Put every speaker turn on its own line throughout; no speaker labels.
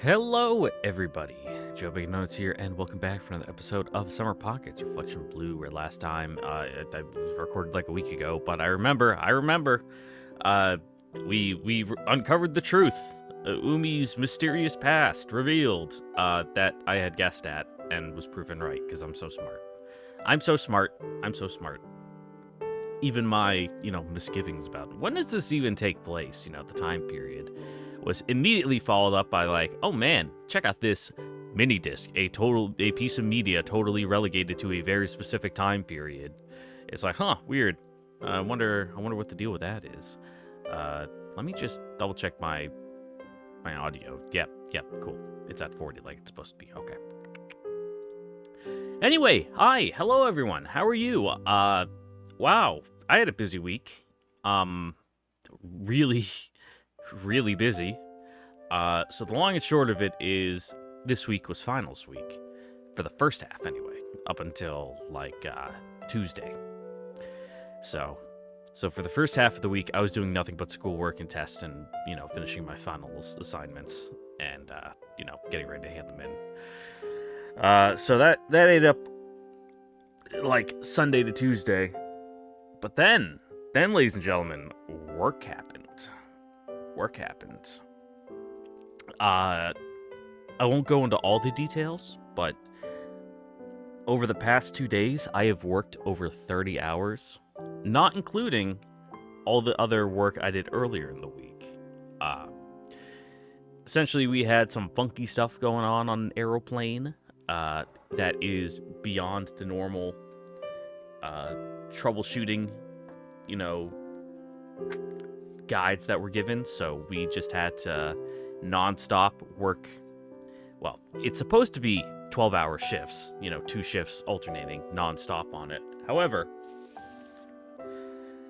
Hello, everybody. Joe Big Notes here, and welcome back for another episode of Summer Pockets Reflection Blue. Where last time I recorded like a week ago, but I remember. We uncovered the truth. Umi's mysterious past revealed that I had guessed at and was proven right because I'm so smart. I'm so smart. Even my misgivings about when does this even take place? The time period was immediately followed up by like, oh man, check out this mini disc, a piece of media totally relegated to a very specific time period. It's like, weird. I wonder what the deal with that is. Let me just double check my audio. Yep, cool. It's at 40 like it's supposed to be. Okay. Anyway, hello everyone. How are you? Wow, I had a busy week. Really busy. So the long and short of it is this week was finals week. For the first half, anyway. Up until, Tuesday. So for the first half of the week, I was doing nothing but schoolwork and tests and, finishing my finals assignments and, getting ready to hand them in. So that ate up, Sunday to Tuesday. But then, ladies and gentlemen, work happened. I won't go into all the details, but over the past 2 days, I have worked over 30 hours, not including all the other work I did earlier in the week. Essentially, we had some funky stuff going on an aeroplane that is beyond the normal troubleshooting, guides that were given, so we just had to non-stop work. Well, it's supposed to be 12-hour shifts, 2 shifts alternating non-stop on it. However,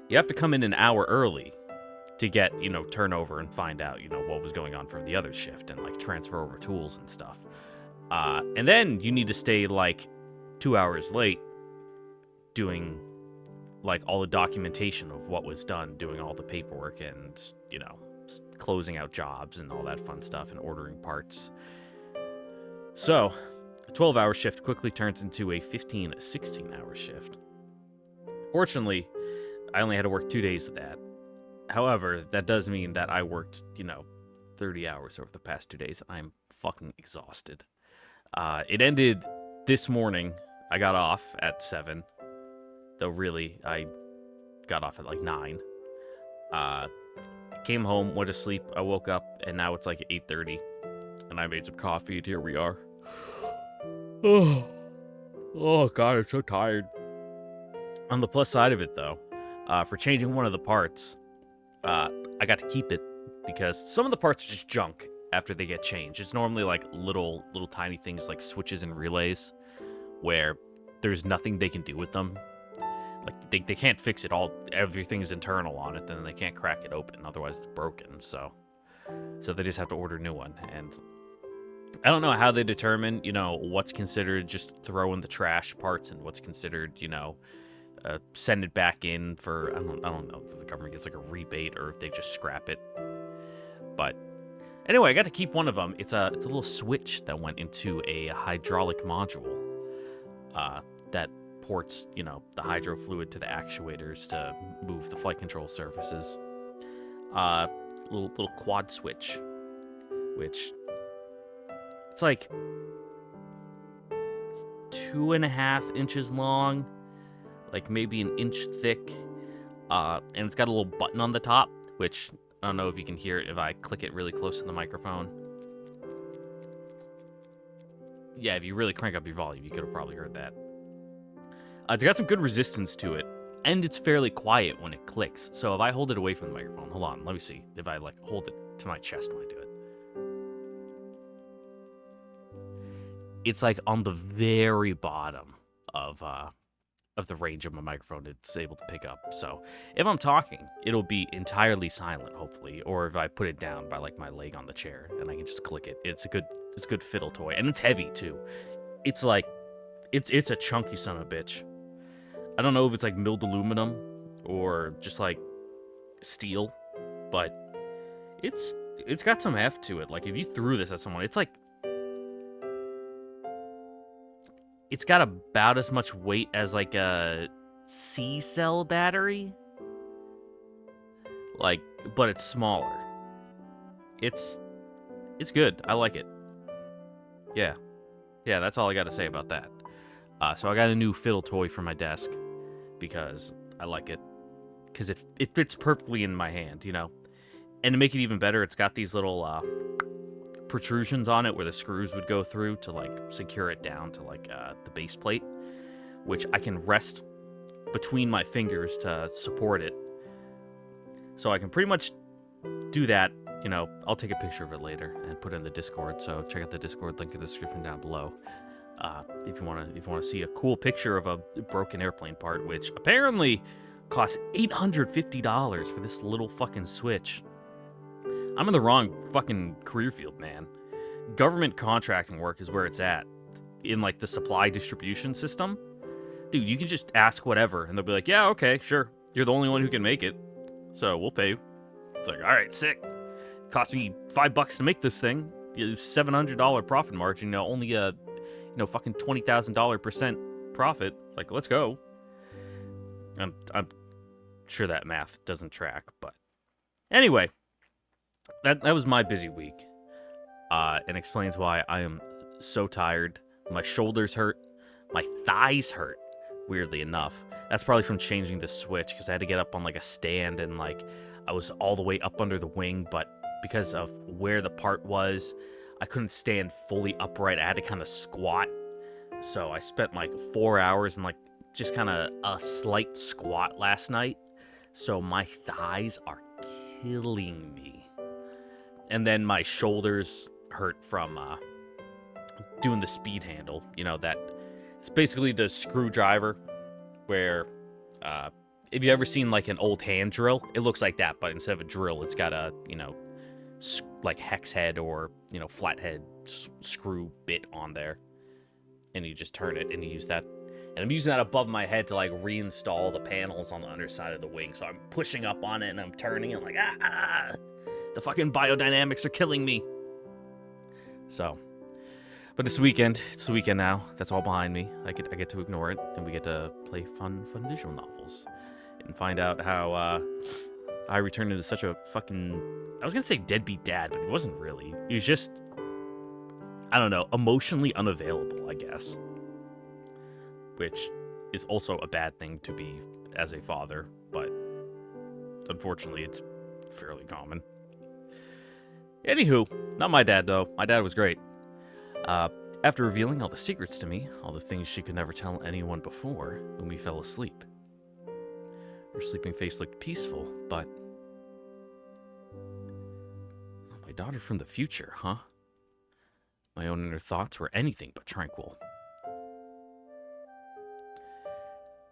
you have to come in an hour early to get, turnover and find out, what was going on for the other shift and, transfer over tools and stuff. And then you need to stay, 2 hours late doing all the documentation of what was done, doing all the paperwork and, closing out jobs and all that fun stuff and ordering parts. So, a 12-hour shift quickly turns into a 16-hour shift. Fortunately, I only had to work 2 days of that. However, that does mean that I worked, 30 hours over the past 2 days. I'm fucking exhausted. It ended this morning. I got off at 7. Though really, I got off at 9. Came home, went to sleep, I woke up, and now it's 8:30. And I made some coffee, and here we are. Oh god, I'm so tired. On the plus side of it, though, for changing one of the parts, I got to keep it, because some of the parts are just junk after they get changed. It's normally little tiny things like switches and relays, where there's nothing they can do with them. They can't fix it all. Everything is internal on it, then they can't crack it open. Otherwise, it's broken. So they just have to order a new one. And I don't know how they determine, what's considered just throw in the trash parts and what's considered, send it back in for. I don't know if the government gets a rebate or if they just scrap it. But anyway, I got to keep one of them. It's a little switch that went into a hydraulic module. That ports, the hydro fluid to the actuators to move the flight control surfaces. Little quad switch, which it's 2.5 inches long, maybe an inch thick, and it's got a little button on the top, which I don't know if you can hear it if I click it really close to the microphone. Yeah, if you really crank up your volume, you could have probably heard that. It's got some good resistance to it, and it's fairly quiet when it clicks. So if I hold it away from the microphone, hold on, let me see if I hold it to my chest when I do it. It's on the very bottom of the range of my microphone it's able to pick up. So if I'm talking, it'll be entirely silent, hopefully, or if I put it down by my leg on the chair and I can just click it. It's a good fiddle toy, and it's heavy too. It's it's a chunky son of a bitch. I don't know if it's milled aluminum or just steel, but it's it's got some heft to it. Like, if you threw this at someone, it's like... It's got about as much weight as, like, a C-cell battery. Like, but it's smaller. It's good. I like it. Yeah. Yeah, that's all I got to say about that. So I got a new fiddle toy for my desk because I like it. Because it fits perfectly in my hand, you know. And to make it even better, it's got these little protrusions on it where the screws would go through to, like, secure it down to, like, the base plate, which I can rest between my fingers to support it. So I can pretty much do that. You know, I'll take a picture of it later and put it in the Discord. So check out the Discord link in the description down below. If you want to see a cool picture of a broken airplane part, which apparently costs $850 for this little fucking Switch. I'm in the wrong fucking career field, man. Government contracting work is where it's at. In, like, the supply distribution system. Dude, you can just ask whatever, and they'll be like, yeah, okay, sure. You're the only one who can make it, so we'll pay you. It's like, all right, sick. Cost me $5 to make this thing. $700 profit margin. You know, only a, fucking $20,000% profit. Like, let's go. I'm sure that math doesn't track, but anyway, that was my busy week, and explains why I am so tired. My shoulders hurt, my thighs hurt. Weirdly enough, that's probably from changing the Switch because I had to get up on, like, a stand, and, like, I was all the way up under the wing, but because of where the part was, I couldn't stand fully upright. I had to kind of squat. So I spent, like, 4 hours in, like, just kind of a slight squat last night. So my thighs are killing me. And then my shoulders hurt from doing the speed handle. You know, that it's basically the screwdriver where if you've ever seen, like, an old hand drill, it looks like that, but instead of a drill, it's got a, like, hex head or, flathead screw bit on there. And you just turn it and you use that. And I'm using that above my head to, like, reinstall the panels on the underside of the wing. So I'm pushing up on it and I'm turning and I'm like, the fucking biodynamics are killing me. So, but it's the weekend. It's the weekend now. That's all behind me. I get to ignore it, and we get to play fun visual novels and find out how I returned into such a fucking, I was gonna say deadbeat dad, but he wasn't really. He was just, I don't know, emotionally unavailable, I guess. Which is also a bad thing to be as a father, but unfortunately it's fairly common. Anywho, not my dad, though. My dad was great. After revealing all the secrets to me, all the things she could never tell anyone before, Umi fell asleep. Her sleeping face looked peaceful, but... my daughter from the future, huh? My own inner thoughts were anything but tranquil.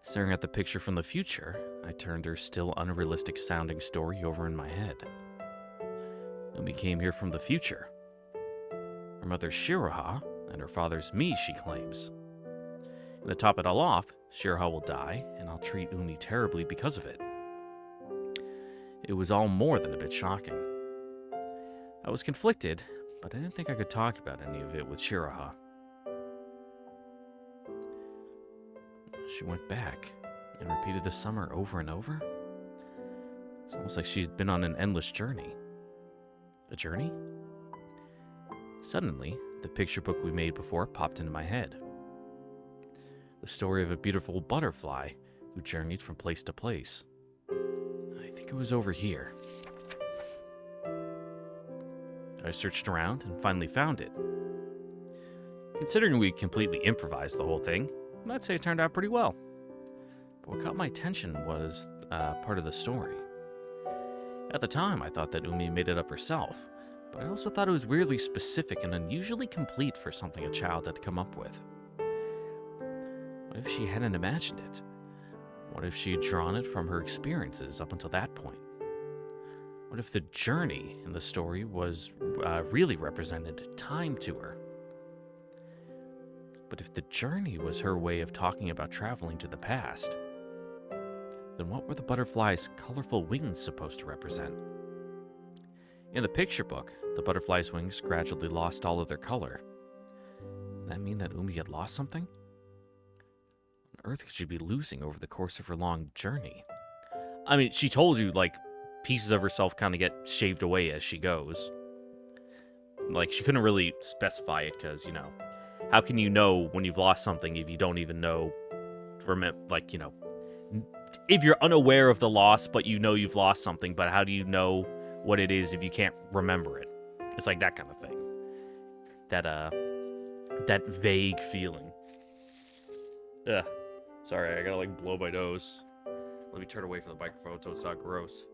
Staring at the picture from the future, I turned her still unrealistic-sounding story over in my head. Umi came here from the future. Her mother's Shiraha, and her father's me, she claims. And to top it all off, Shiraha will die, and I'll treat Umi terribly because of it. It was all more than a bit shocking. I was conflicted, but I didn't think I could talk about any of it with Shiraha. She went back and repeated the summer over and over. It's almost like she'd been on an endless journey. A journey? Suddenly, the picture book we made before popped into my head. The story of a beautiful butterfly who journeyed from place to place. I think it was over here. I searched around and finally found it. Considering we completely improvised the whole thing, I'd say it turned out pretty well. But what caught my attention was part of the story. At the time, I thought that Umi made it up herself, but I also thought it was weirdly specific and unusually complete for something a child had come up with. What if she hadn't imagined it? What if she had drawn it from her experiences up until that point? What if the journey in the story was really represented time to her? But if the journey was her way of talking about traveling to the past, then what were the butterfly's colorful wings supposed to represent? In the picture book, the butterfly's wings gradually lost all of their color. Does that mean that Umi had lost something? What on earth could she be losing over the course of her long journey? I mean, she told you, like, pieces of herself kind of get shaved away as she goes. Like, she couldn't really specify it because, you know, how can you know when you've lost something if you don't even know, like, you know, if you're unaware of the loss, but you know you've lost something, but how do you know what it is if you can't remember it? It's like that kind of thing. That vague feeling. Ugh. Sorry, I gotta, like, blow my nose. Let me turn away from the microphone so it's not gross.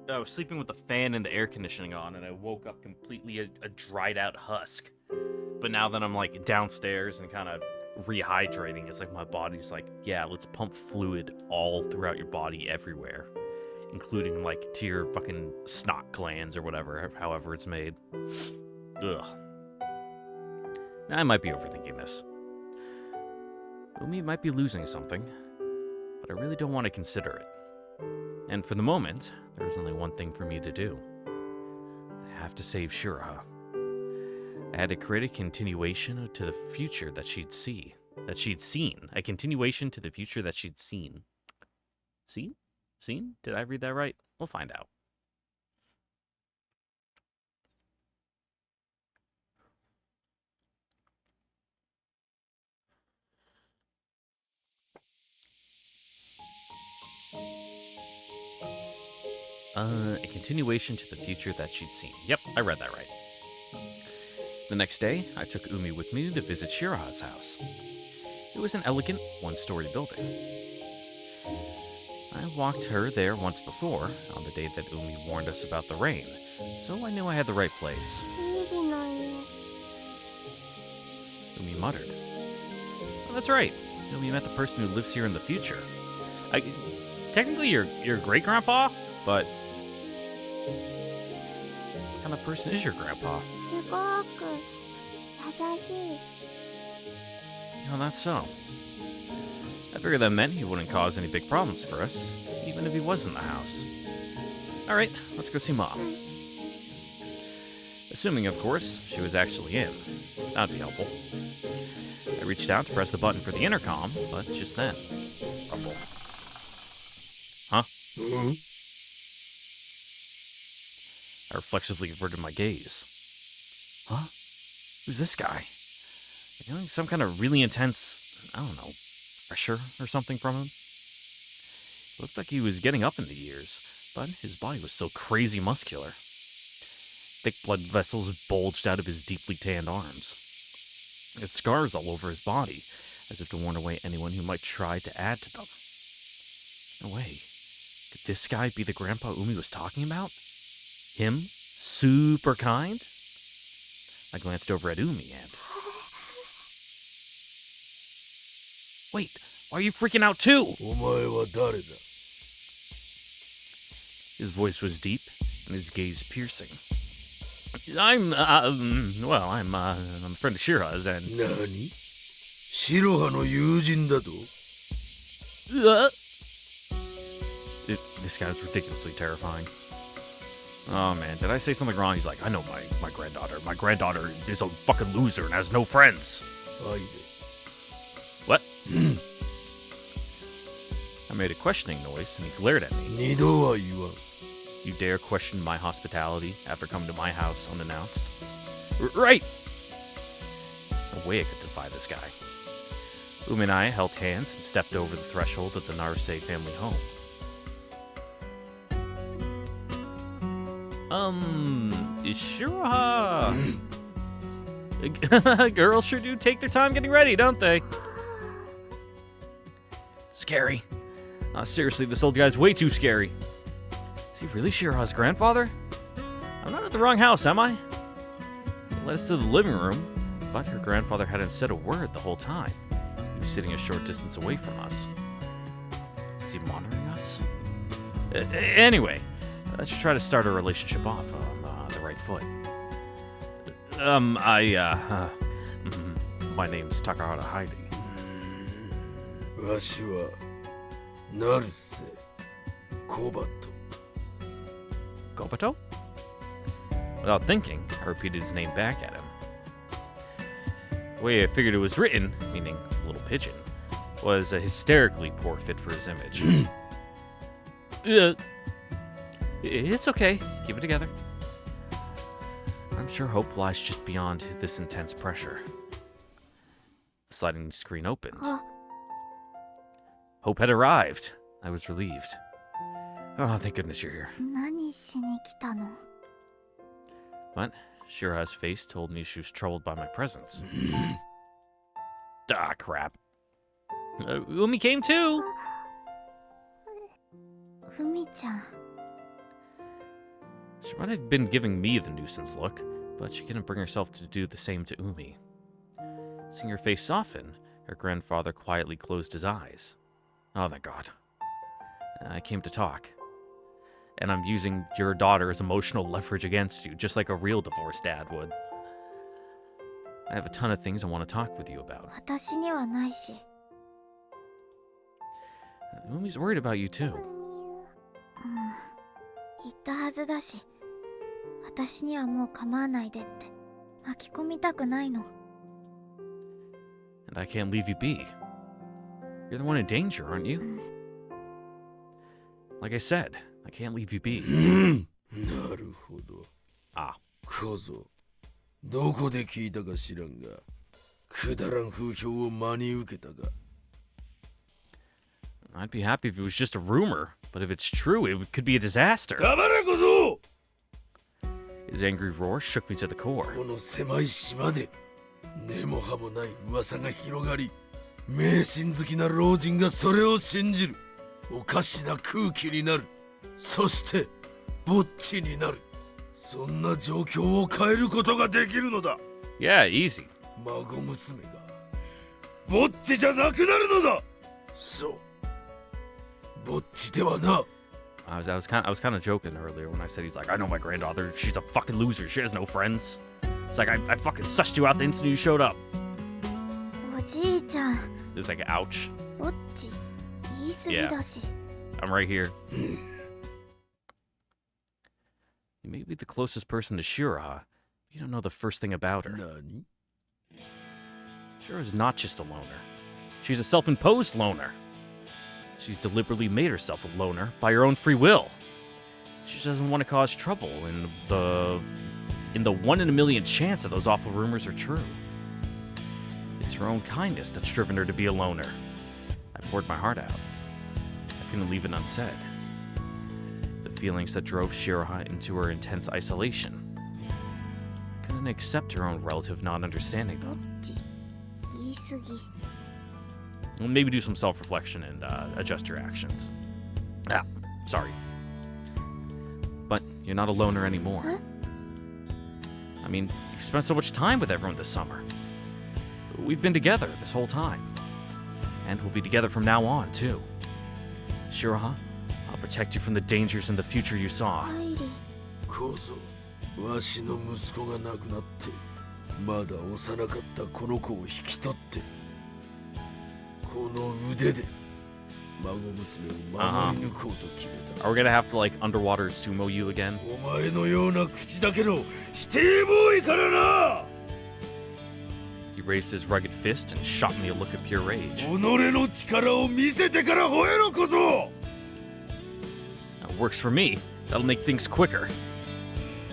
I was sleeping with the fan and the air conditioning on, and I woke up completely a dried out husk. But now that I'm, like, downstairs and kind of rehydrating, it's like my body's like, yeah, let's pump fluid all throughout your body everywhere, including, like, to your fucking snot glands or whatever, however it's made. Ugh. I might be overthinking this. Umi might be losing something, but I really don't want to consider it. And for the moment, there's only one thing for me to do. I have to save Shiraha. I had to create a continuation to the future that she'd seen. A continuation to the future that she'd seen. Seen? Seen? Did I read that right? We'll find out. A continuation to the future that she'd seen. Yep, I read that right. The next day, I took Umi with me to visit Shiraha's house. It was an elegant, one-story building. I walked her there once before, on the day that Umi warned us about the rain, so I knew I had the right place. Umi muttered. Oh, that's right. Umi met the person who lives here in the future. Technically, your great-grandpa, but what kind of person is your grandpa? Oh, that's so. I figured that meant he wouldn't cause any big problems for us, even if he was in the house. Alright, let's go see Mom. Assuming, of course, she was actually in. That'd be helpful. I reached out to press the button for the intercom, but just then... Rumble. Huh? Mm-hmm. I reflexively averted my gaze. Huh? Who's this guy? I'm feeling some kind of really intense, I don't know, pressure or something from him. It looked like he was getting up in the years, but his body was still crazy muscular. Thick blood vessels bulged out of his deeply tanned arms. He had scars all over his body, as if to warn away anyone who might try to add to them. No way. Could this guy be the grandpa Umi was talking about? Him? Super kind? I glanced over at Umi and... Wait, why are you freaking out too? His voice was deep, and his gaze piercing. I'm a friend of Shira's, and... Nani? Shiroha no yūjin da to? This guy's ridiculously terrifying. Oh man, did I say something wrong? He's like, I know my granddaughter. My granddaughter is a fucking loser and has no friends. What? I made a questioning noise and he glared at me. You dare question my hospitality after coming to my house unannounced? Right! No way I could defy this guy. Umi and I held hands and stepped over the threshold of the Naruse family home. Shiraha! Girls sure do take their time getting ready, don't they? Scary. Seriously, this old guy's way too scary. Is he really Shiraha's grandfather? I'm not at the wrong house, am I? He led us to the living room, but her grandfather hadn't said a word the whole time. He was sitting a short distance away from us. Is he monitoring us? Anyway, let's try to start our relationship off on the right foot. My name's Takahata Heidi.
わしは成瀬小鳩
Kobato? Without thinking, I repeated his name back at him. The way I figured it was written, meaning little pigeon, was a hysterically poor fit for his image. It's okay. Keep it together. I'm sure hope lies just beyond this intense pressure. The sliding screen opened. Hope had arrived. I was relieved. Oh, thank goodness you're here.
何しに来たの?
But Shira's face told me she was troubled by my presence. Ah, crap. Umi came too.
ふみちゃん
She might have been giving me the nuisance look, but she couldn't bring herself to do the same to Umi. Seeing her face soften, her grandfather quietly closed his eyes. Oh, thank God. I came to talk. And I'm using your daughter as emotional leverage against you, just like a real divorced dad would. I have a ton of things I want to talk with you about.
私にはないし
Umi's worried about you too.
言ったはずだし私にはもう構わないでって巻き込みたくないの
And I can't leave you be. You're the one in danger, aren't you? Like I said, I can't leave you be.
なるほど
Ah.
小僧どこで聞いたか知らんがくだらん風評を真に受けたが
I'd be happy if it was just a rumor, but if it's true, it could be a disaster.
黙れ小僧
His angry roar shook me to the core.
この狭い島で根も葉もない噂が広がり迷信好きな老人がそれを信じるおかしな空気になるそしてぼっちになるそんな状況を変えることができるのだ
Yeah, easy.
孫娘がぼっちじゃなくなるのだそうぼっちではな
I was kind of joking earlier when I said he's like, I know my granddaughter. She's a fucking loser. She has no friends. It's like I fucking sussed you out the instant you showed up.
おじいちゃん
It's like, ouch.
ぼっち言い過ぎだし
I'm right here. You may be the closest person to Shira. You don't know the first thing about her.
何
Shira's not just a loner. She's a self-imposed loner. She's deliberately made herself a loner by her own free will. She doesn't want to cause trouble in the 1 in a million chance that those awful rumors are true. It's her own kindness that's driven her to be a loner. I poured my heart out. I couldn't leave it unsaid. The feelings that drove Shira into her intense isolation. I couldn't accept her own relative not understanding
ぼっ
them.
ち言い過ぎ
Well, maybe do some self-reflection and adjust your actions. Ah, sorry. But you're not a loner anymore.
Huh?
I mean, you spent so much time with everyone this summer. We've been together this whole time. And we'll be together from now on, too. Shiraha, I'll protect you from the dangers in the future you saw.
ハイリ
小僧わしの息子が亡くなってまだ幼かったこの子を引き取ってこの腕で孫娘を守り抜こうと決めた
Are we gonna have to, like, underwater sumo you again?
お前のような口だけのシティボーイからな
He raised his rugged fist and shot me a look of pure rage.
己の力を見せてから吠えろ小僧
That works for me. That'll make things quicker.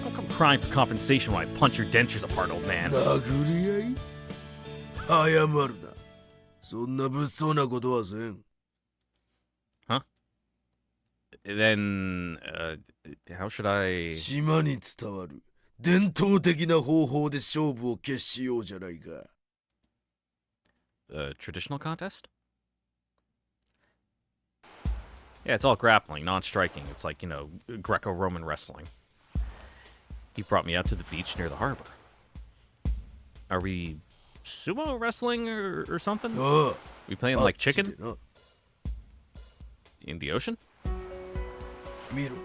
Don't come crying for compensation when I punch your dentures apart, old man.
殴り合い謝るなそんな物騒なことはせん
Then, how should I...
島に伝わる伝統的な方法で勝負を決しようじゃないか
traditional contest? Yeah, it's all grappling, non-striking. It's like, you know, Greco-Roman wrestling. He brought me out to the beach near the harbor. Are we sumo wrestling or something?
ああ
We playing like
あっち
chicken
でな
in the ocean?
見ろ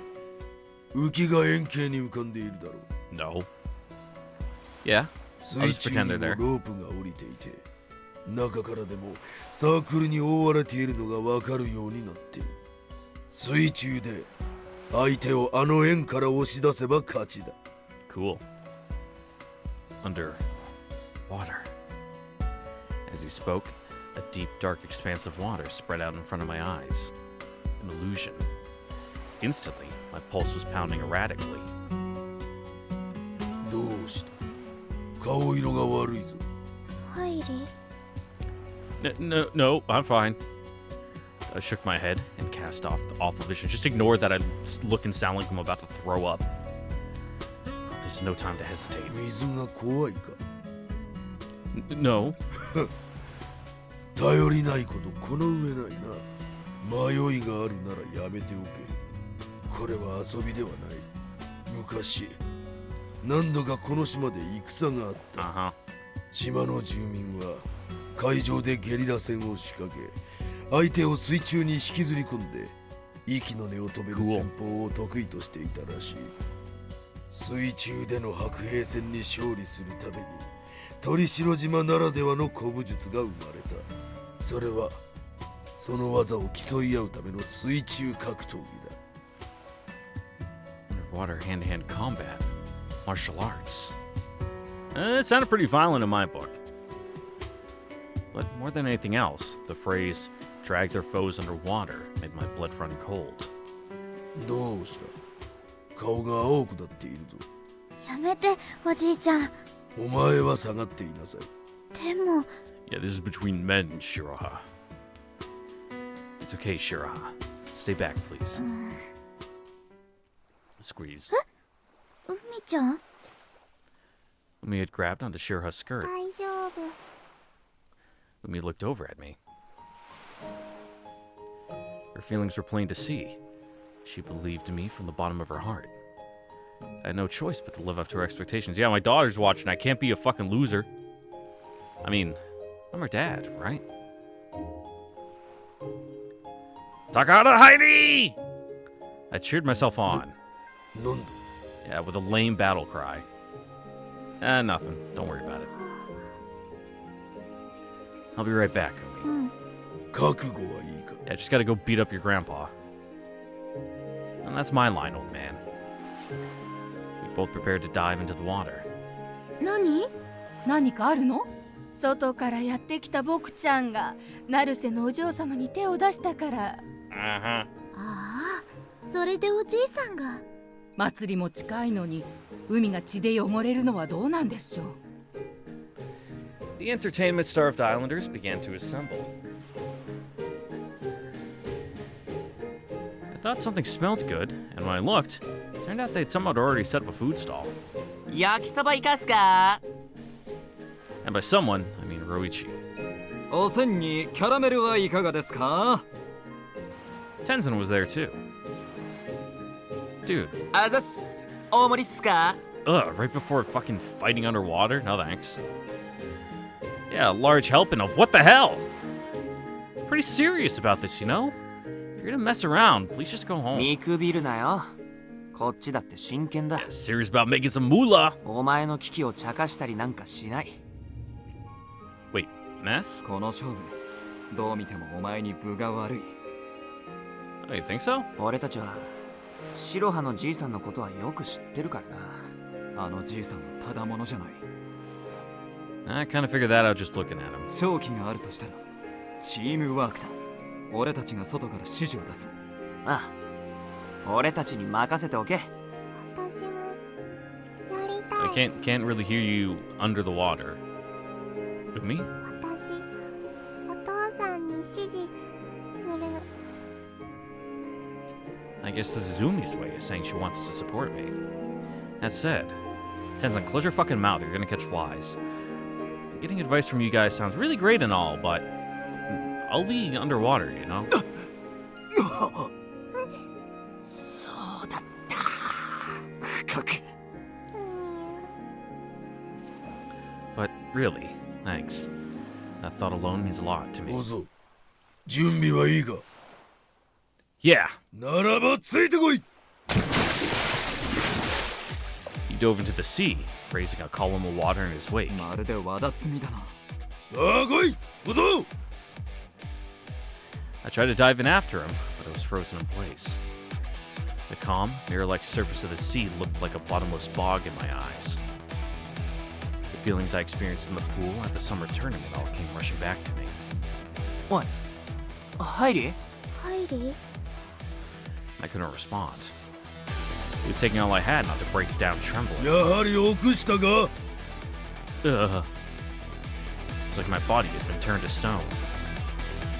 浮きが円形に浮かんでいるだろう
No. Yeah,
水中にもロープが降りていて、中からでもサークルに覆われているのがわかるようになっている。水中で相手をあの円から押し出せば勝ちだ。
Cool. Under water. As he spoke, a deep, dark expanse of water spread out in front of my eyes. An illusion. Instantly, my pulse was pounding erratically.
どうした？顔色が悪いぞ。
入り
No, I'm fine. I shook my head and cast off the awful vision. Just ignore that I look and sound like I'm about to throw up. There's no time to hesitate.
水が怖いか？
No.
頼りないことこの上ないな。迷いがあるならやめておけ。これは遊びではない。昔何度かこの島で戦があった。島の住民は海上でゲリラ戦を仕掛け、相手を水中に引きずり込んで息の根を止める戦法を得意としていたらしい。水中での白兵戦に勝利するために鳥城島ならではの古武術が生まれた。それはその技を競い合うための水中格闘技だ。
Underwater hand-to-hand combat. Martial arts. It sounded pretty violent in my book. But more than anything else, the phrase, drag their foes underwater, made my blood run cold.
どうした？顔が青くなっているぞ。
やめて、おじいちゃん。
お前は下がっていなさい。
でも
Yeah, this is between men, Shiraha. It's okay, Shiraha. Stay back, please. Squeeze.
海ちゃん
Umi had grabbed onto Shiraha's skirt.
大丈夫
Umi looked over at me. Her feelings were plain to see. She believed in me from the bottom of her heart. I had no choice but to live up to her expectations. Yeah, my daughter's watching. I can't be a fucking loser. I mean, I'm her dad, right? Takahata Heidi! I cheered myself on.
なんだ？
Yeah, with a lame battle cry. Nothing. Don't worry about it. I'll be right back, Umi.
覚悟はいいか？
Yeah, just gotta go beat up your grandpa. And that's my line, old man. We both prepared to dive into the water.
何かあるの？外からやってきた僕ちゃんが成瀬のお嬢様に手を出したから。
Uh-huh.
ああ、それでおじいさんが。
祭りも近いのに海が血で汚れるのはどうなんでしょう。
The entertainment-starved islanders began to assemble. I thought something smelled good, and when I looked, it turned out they'd somehow already set up a food stall.
焼きそばいかすか？
And by someone, I mean Roichi.
おせんにキャラメルはいかがですか？
Tenzin was there too. Dude.
あざっす。大盛りっすか？
Ugh, right before fucking fighting underwater? No thanks. Yeah, a large helping of what the hell? Pretty serious about this, you know? If you're gonna mess around, please just go home.
見くびるなよ。こっちだって真剣だ。
Serious about making some moolah.
お前の危機を茶化したりなんかしない。
Wait, mess?
この勝負、どう見てもお前に分が悪い。
Oh, you think so?
俺たちは白羽のじいさんのことはよく知ってるからな。あのじいさんはただものじゃない。
I kind of figured that out just looking at him.
勝機があるとしたらチームワークだ。俺たちが外から指示を出す。ああ、俺たちに任せておけ。
私もやり
I
たい。
can't really hear you under the water. Umi?
私、お父さんに指示する。
I guess this is Umi's way of saying she wants to support me. That said, Tenzin, close your fucking mouth. You're gonna catch flies. Getting advice from you guys sounds really great and all, but I'll be underwater, you know?
そうだった。深く。
But really, thanks. That thought alone means a lot to
小
me.
僧、準備はいいか？
Yeah!
ならばついてこい。
He dove into the sea, raising a column of water in his wake.
まるで輪だつみだな。
さあ来い小僧
I tried to dive in after him, but I was frozen in place. The calm, mirror-like surface of the sea looked like a bottomless bog in my eyes. The feelings I experienced in the pool at the summer tournament all came rushing back to me.
おい、ハイリー？
ハイリー
I couldn't respond. It was taking all I had not to break down trembling.
やはり臆したか
Ugh. It's like my body had been turned to stone.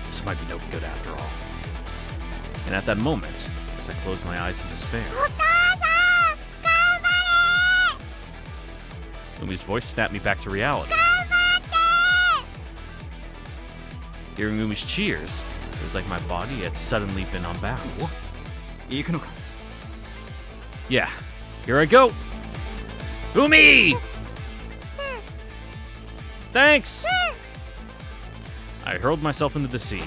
This might be no good after all. And at that moment, as I closed my eyes in despair, Umi's voice snapped me back to reality. Hearing Umi's cheers, it was like my body had suddenly been unbound.
行くのか？
Yeah, here I go. Umi! Thanks! I hurled myself into the sea.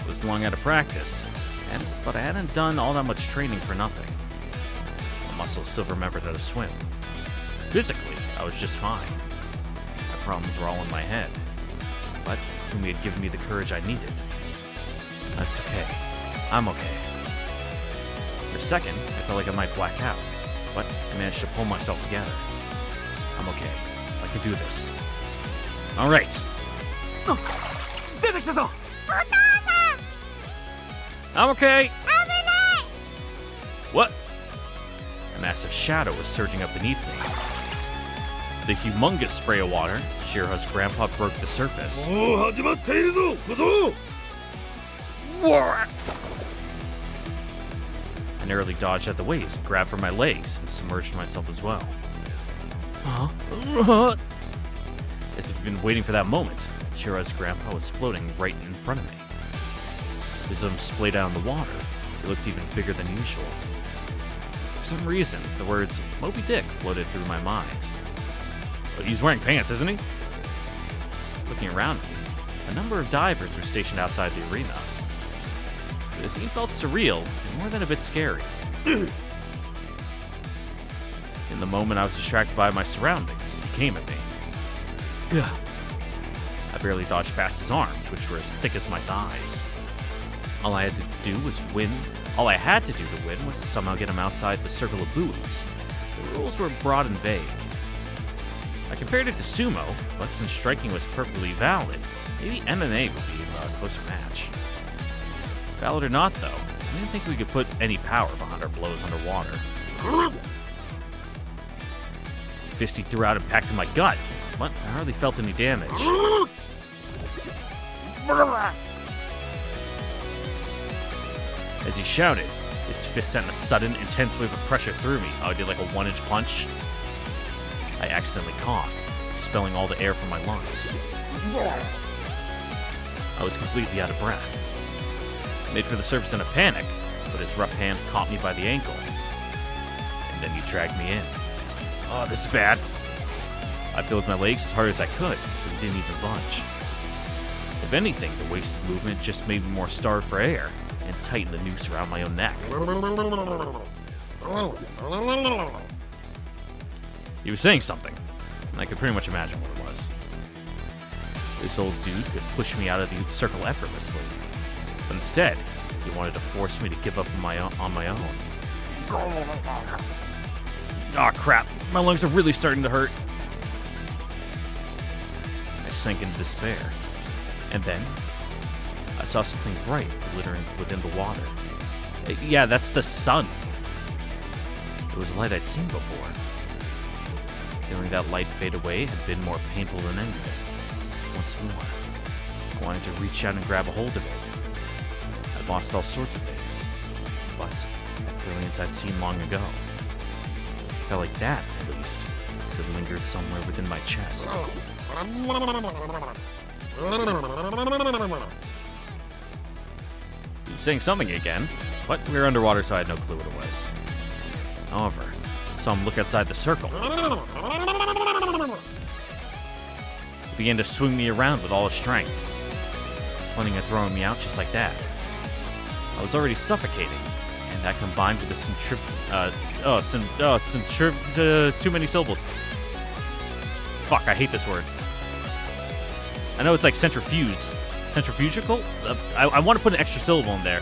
I was long out of practice, but I hadn't done all that much training for nothing. My muscles still remembered how to swim. Physically, I was just fine. My problems were all in my head. But Umi had given me the courage I needed. That's okay. I'm okay. For a second, I felt like I might black out, but I managed to pull myself together. I'm okay. I can do this. All right.
出てきたぞ！
I'm okay. What? A massive shadow was surging up beneath me. The humongous spray of water, Shira's grandpa broke the surface.
もう始まっているぞ小僧
I narrowly dodged at the waves, grabbed for my legs, and submerged myself as well. Huh? As if he'd been waiting for that moment, Shira's grandpa was floating right in front of me. His arms splayed out in the water. He looked even bigger than usual. For some reason, the words Moby Dick floated through my mind. But he's wearing pants, isn't he? Looking around me, a number of divers were stationed outside the arena. The scene felt surreal and more than a bit scary. In the moment I was distracted by my surroundings, he came at me. Ugh. I barely dodged past his arms, which were as thick as my thighs. All I had to do to win was to somehow get him outside the circle of buoys. The rules were broad and vague. I compared it to sumo, but since striking was perfectly valid, maybe MMA would be a closer match. Valid or not, though, I didn't think we could put any power behind our blows underwater. The fist he threw out impacted my gut, but I hardly felt any damage. As he shouted, his fist sent a sudden, intense wave of pressure through me. I did like a 1-inch punch. I accidentally coughed, expelling all the air from my lungs. I was completely out of breath. I made for the surface in a panic, but his rough hand caught me by the ankle. And then he dragged me in. Oh, this is bad. I filled my legs as hard as I could, but he didn't even budge. If anything, the wasted movement just made me more starved for air and tightened the noose around my own neck. He was saying something, and I could pretty much imagine what it was. This old dude could push me out of the circle effortlessly, but instead, he wanted to force me to give up on my own. Aw, crap. My lungs are really starting to hurt. I sank into despair. And then, I saw something bright glittering within the water. Yeah, that's the sun. It was a light I'd seen before. Feeling that light fade away had been more painful than anything. Once more, I wanted to reach out and grab a hold of it. I'd lost all sorts of things, but that brilliance I'd seen long ago, it felt like that, at least, still lingered somewhere within my chest. He was saying something again, but we were underwater, so I had no clue what it was. However, I saw him look outside the circle. He began to swing me around with all his strength, spinning and throwing me out just like that. I was already suffocating, And that combined with the too many syllables. Fuck, I hate this word. I know it's like centrifuge. Centrifugal? I want to put an extra syllable in there.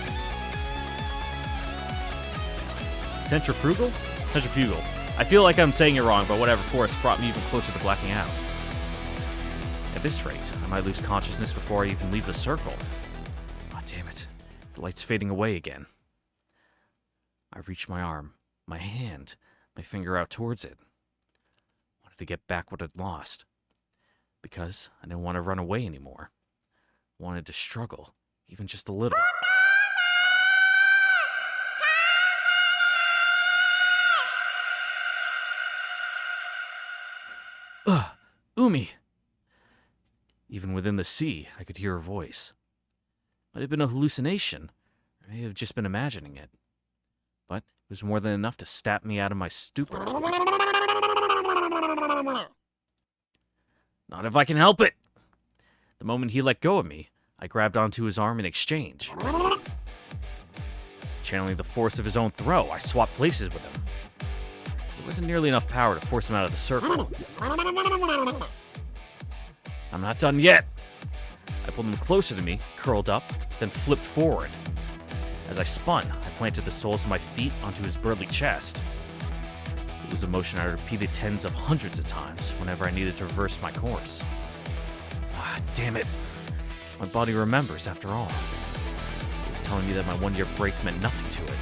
Centrifugal? Centrifugal. I feel like I'm saying it wrong, but whatever. Force brought me even closer to blacking out. At this rate, I might lose consciousness before I even leave the circle. Oh, damn it. The light's fading away again. I reach my arm, my hand, my finger out towards it. Wanted to get back what I'd lost. Because I didn't want to run away anymore. Wanted to struggle, even just a little. Umi! Even within the sea, I could hear her voice. Might have been a hallucination, or may have just been imagining it. But it was more than enough to snap me out of my stupor. Not if I can help it! The moment he let go of me, I grabbed onto his arm in exchange. Channeling the force of his own throw, I swapped places with him. There wasn't nearly enough power to force him out of the circle. I'm not done yet! I pulled him closer to me, curled up, then flipped forward. As I spun, I planted the soles of my feet onto his burly chest. It was a motion I repeated tens of hundreds of times whenever I needed to reverse my course. Ah, damn it. My body remembers, after all. It was telling me that my one-year break meant nothing to it.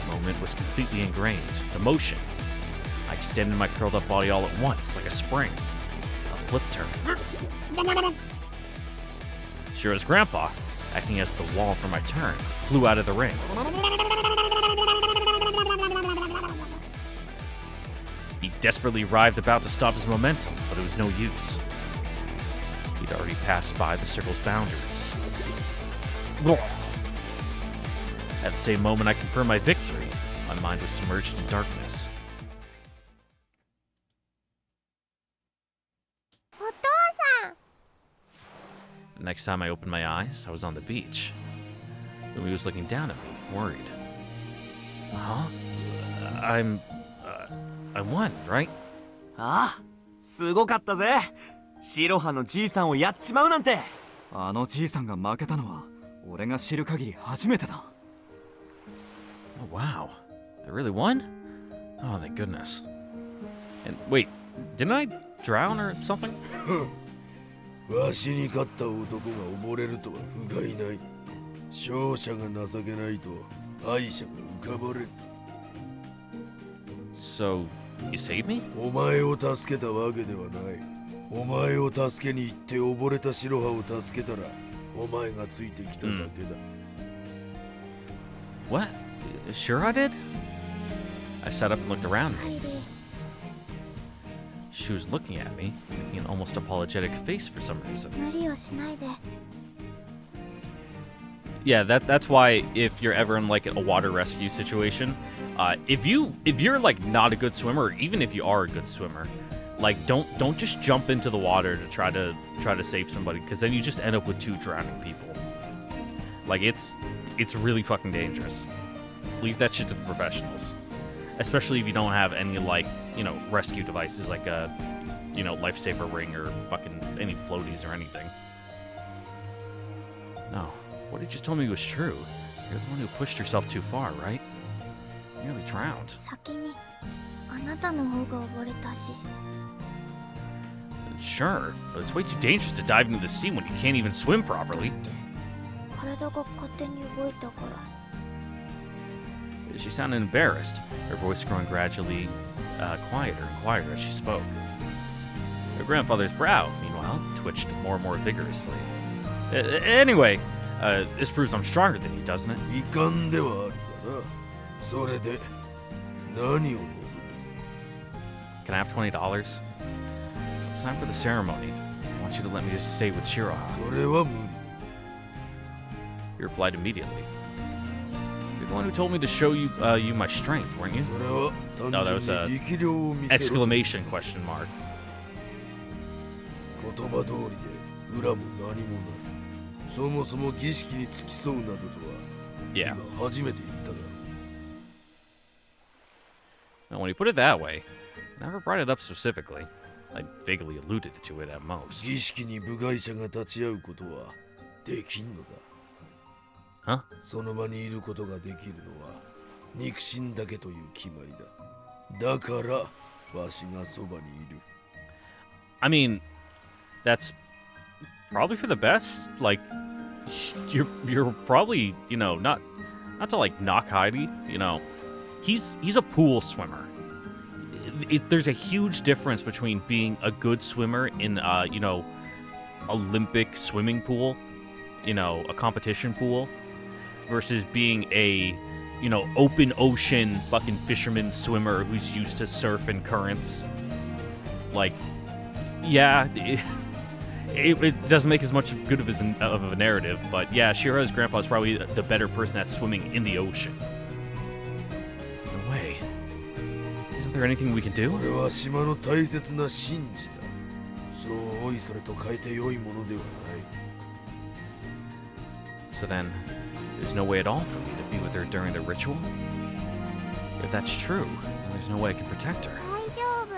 The moment was completely ingrained. The motion. I extended my curled-up body all at once, like a spring. A flip turn. Shira's grandpa, acting as the wall for my turn, flew out of the ring. He desperately writhed about to stop his momentum, but it was no use. He'd already passed by the circle's boundaries. At the same moment I confirmed my victory, my mind was submerged in darkness. The next time I opened my eyes, I was on the beach. Umi was looking down at me, worried. Huh? I won, right?
ああ、すごかったぜ。白羽のじいさんをやっちまうなんて。あのじいさんが負けたのは俺が知る限り初めてだ。
Oh, wow. I really won? Oh, thank goodness. And wait, didn't I drown or something?
わしに勝った男が溺れるとは不甲斐ない。勝者が情けないと敗者が浮かばれん。
So, you saved me?
お前を助けたわけではない。お前を助けに行って溺れた白羽を助けたら、お前がついてきただけだ。
What? Sure I did? I sat up and looked around me. She was looking at me, making an almost apologetic face for some reason.
無理をしないで。
Yeah, that's why if you're ever in like a water rescue situation, if you're like not a good swimmer, or even if you are a good swimmer, like don't just jump into the water to try to save somebody, because then you just end up with 2 drowning people. Like it's really fucking dangerous. Leave that shit to the professionals, especially if you don't have any like rescue devices like a lifesaver ring or fucking any floaties or anything. No. What he just told me was true. You're the one who pushed yourself too far, right? You nearly drowned.
先にあなたの方が溺れたし。
Sure, but it's way too dangerous to dive into the sea when you can't even swim properly.
体が勝手に動いたから。
She sounded embarrassed, her voice growing gradually quieter and quieter as she spoke. Her grandfather's brow, meanwhile, twitched more and more vigorously. Anyway, this proves I'm stronger than you, doesn't it?
遺憾ではあるがな。それで何を望む？
Can I have $20? It's time for the ceremony. I want you to let me just stay with Shiraha.
それは無理。
He replied immediately. You're the one who told me to show you my strength, weren't you?
それは単
No, that was
純
a
に力量を見せろ。
exclamation question mark.
言葉通りで裏も何もない。そもそも儀式に付き添うなどとは
Yeah.
今初めて言っただろう。
Well, when you put it that way, I never brought it up specifically. I vaguely alluded to it at most.
儀式に部外者が立ち会うことはできんのだ。
Huh?
その場にいることができるのは肉親だけという決まりだ。だからわしがそばにいる。
I mean, that's probably for the best. Like, you're probably, you know, not to like knock Heidi, you know, he's a pool swimmer. There's a huge difference between being a good swimmer in, you know, Olympic swimming pool, you know, a competition pool, versus being a, you know, open ocean fucking fisherman swimmer who's used to surf and currents. Like, yeah, it doesn't make as much good of a narrative, but yeah, Shira's grandpa is probably the better person at swimming in the ocean. No way. Isn't there anything we can do?
これは島の大切な神事だ。そうおいそれと変えて良いものではない。
So then, there's no way at all for me to be with her during the ritual? If that's true, then there's no way I can protect her.
大丈夫。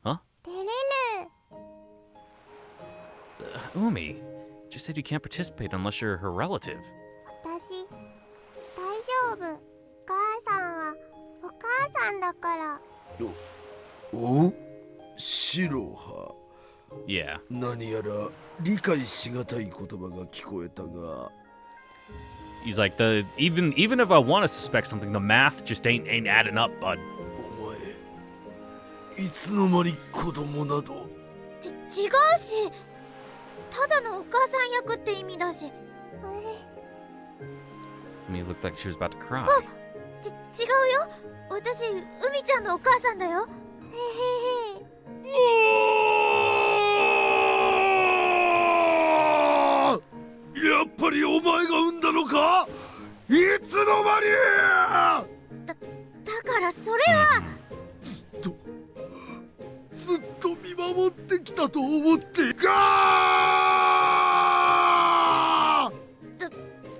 Huh?
照れる。
Umi, just said you can't participate unless you're her relative.
私、大丈夫。お母さんはお母さんだから。
おシロハ。
Yeah.
何やら理解しがたい言葉が聞こえたが。
He's like, even if I want to suspect something, the math just ain't adding up, bud.
お前、いつの間に子供など。
違うし、ただのお母さん役って意味だし。
Umi looked like she was about to cry.
違うよ。私、海ちゃんのお母さんだよ。へへへ。
やっぱりお前が産んだのか？いつの間に？
だからそれは
ずっと見守ってきたと思ってが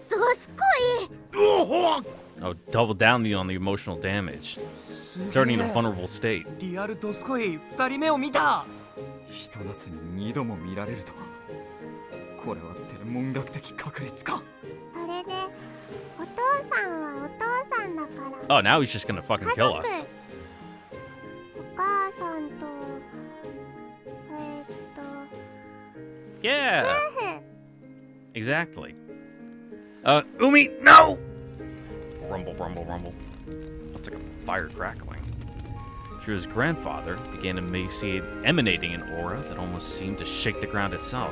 どすこい。
Oh, double down on the emotional damage. Starting in a vulnerable state.
リアルドスコイ2人目を見た。ひと夏に2度も見られるとは。これは天文学的確率か。
それでお父さんはお父さんだから。
Oh, now he's just gonna fucking kill us.
お母さんと
Yeah. Exactly. Umi, no! Rumble, rumble, rumble. That's like a fire crackling. Shira's grandfather began emanating an aura that almost seemed to shake the ground itself.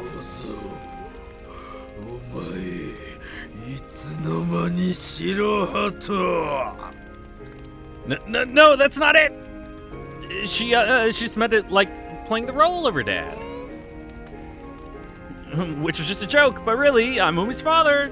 お前、いつの間に白鳩。
No, that's not it! She's meant it like playing the role of her dad. Which was just a joke, but really, I'm Umi's father.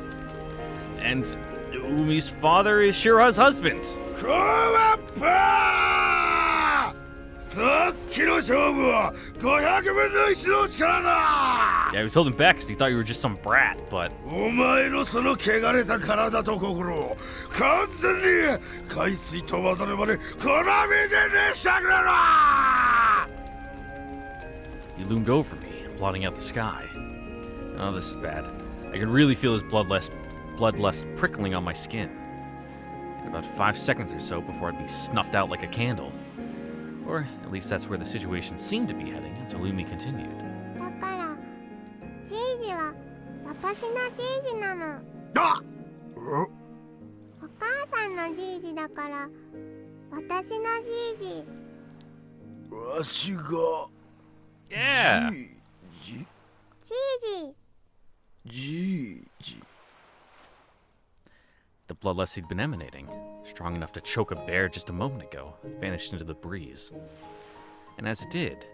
And Umi's father is Shira's husband.
こわっぱー！さっきの勝負は500分の1の力だ！
Yeah, he was holding back because he thought you were just some brat, but...
お前のその汚れた体と心を完全に海水と渡るまでこの水にしてくれろ！
He loomed over me, blotting out the sky. Oh, this is bad. I can really feel his bloodlust prickling on my skin. In about 5 seconds or so before I'd be snuffed out like a candle. Or at least that's where the situation seemed to be heading until Umi continued.
だからじいじは私のじいじなの。
あ！
お母さんのじいじだから私のじいじ。
わしが
Yeah!
じいじ。
じいじ。
The bloodlust he'd been emanating, strong enough to choke a bear just a moment ago, vanished into the breeze. And as it did,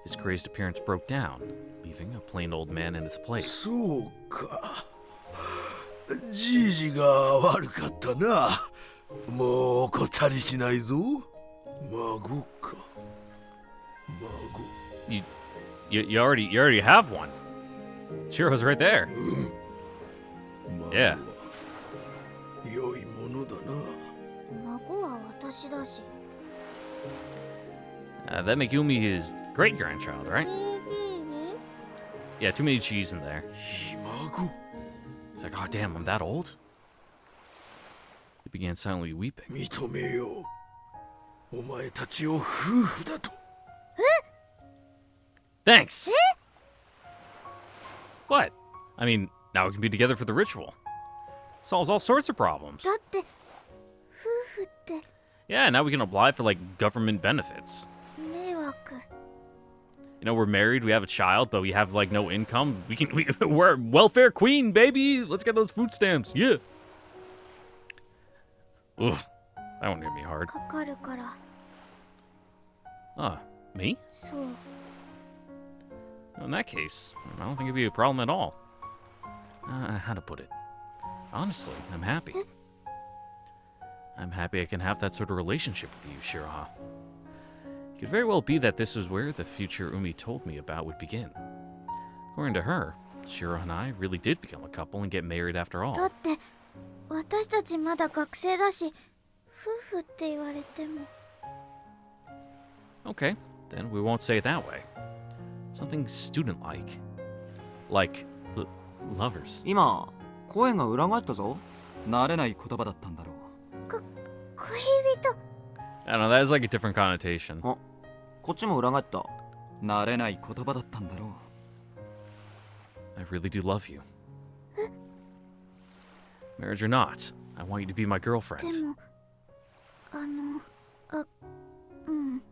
his crazed appearance broke down, leaving a plain old man in his place.
そうか。じいじが悪かったな。もう怠りしないぞ。孫か。孫。
You already have one. Shiro's right there.
孫
Yeah.
良いものだな。
孫は私だし。
That make Umi his great grandchild, right?
いじいじ
Yeah, too many cheese in there.
ひ孫
He's like, oh damn, I'm that old? He began silently weeping.
認めよう。お前たちを夫婦だと。
Thanks! What? I mean, now we can be together for the ritual. Solves all sorts of problems.
だって夫婦って
Yeah, now we can apply for, like, government benefits.
迷惑。
You know, we're married, we have a child, but we have, like, no income. We're a welfare queen, baby! Let's get those food stamps, yeah! Ugh, that one hit me hard.
かかるから。
Me?
そう
In that case, I don't think it'd be a problem at all. How to put it? Honestly, I'm happy. I'm happy I can have that sort of relationship with you, Shiraha. It could very well be that this is where the future Umi told me about would begin. According to her, Shiraha and I really did become a couple and get married after all.
だって私たちまだ学生だし夫婦って言われても。
Okay, then we won't say it that way. Something student-like. Like, lovers.
今声が裏返ったぞ。慣れない言葉だったんだろう。
恋人
I don't know, that is like a different connotation.
あ、こっちも裏返った。慣れない言葉だったんだろう。
I really do love you. Marriage or not, I want you to be my
で
girlfriend.
もうん。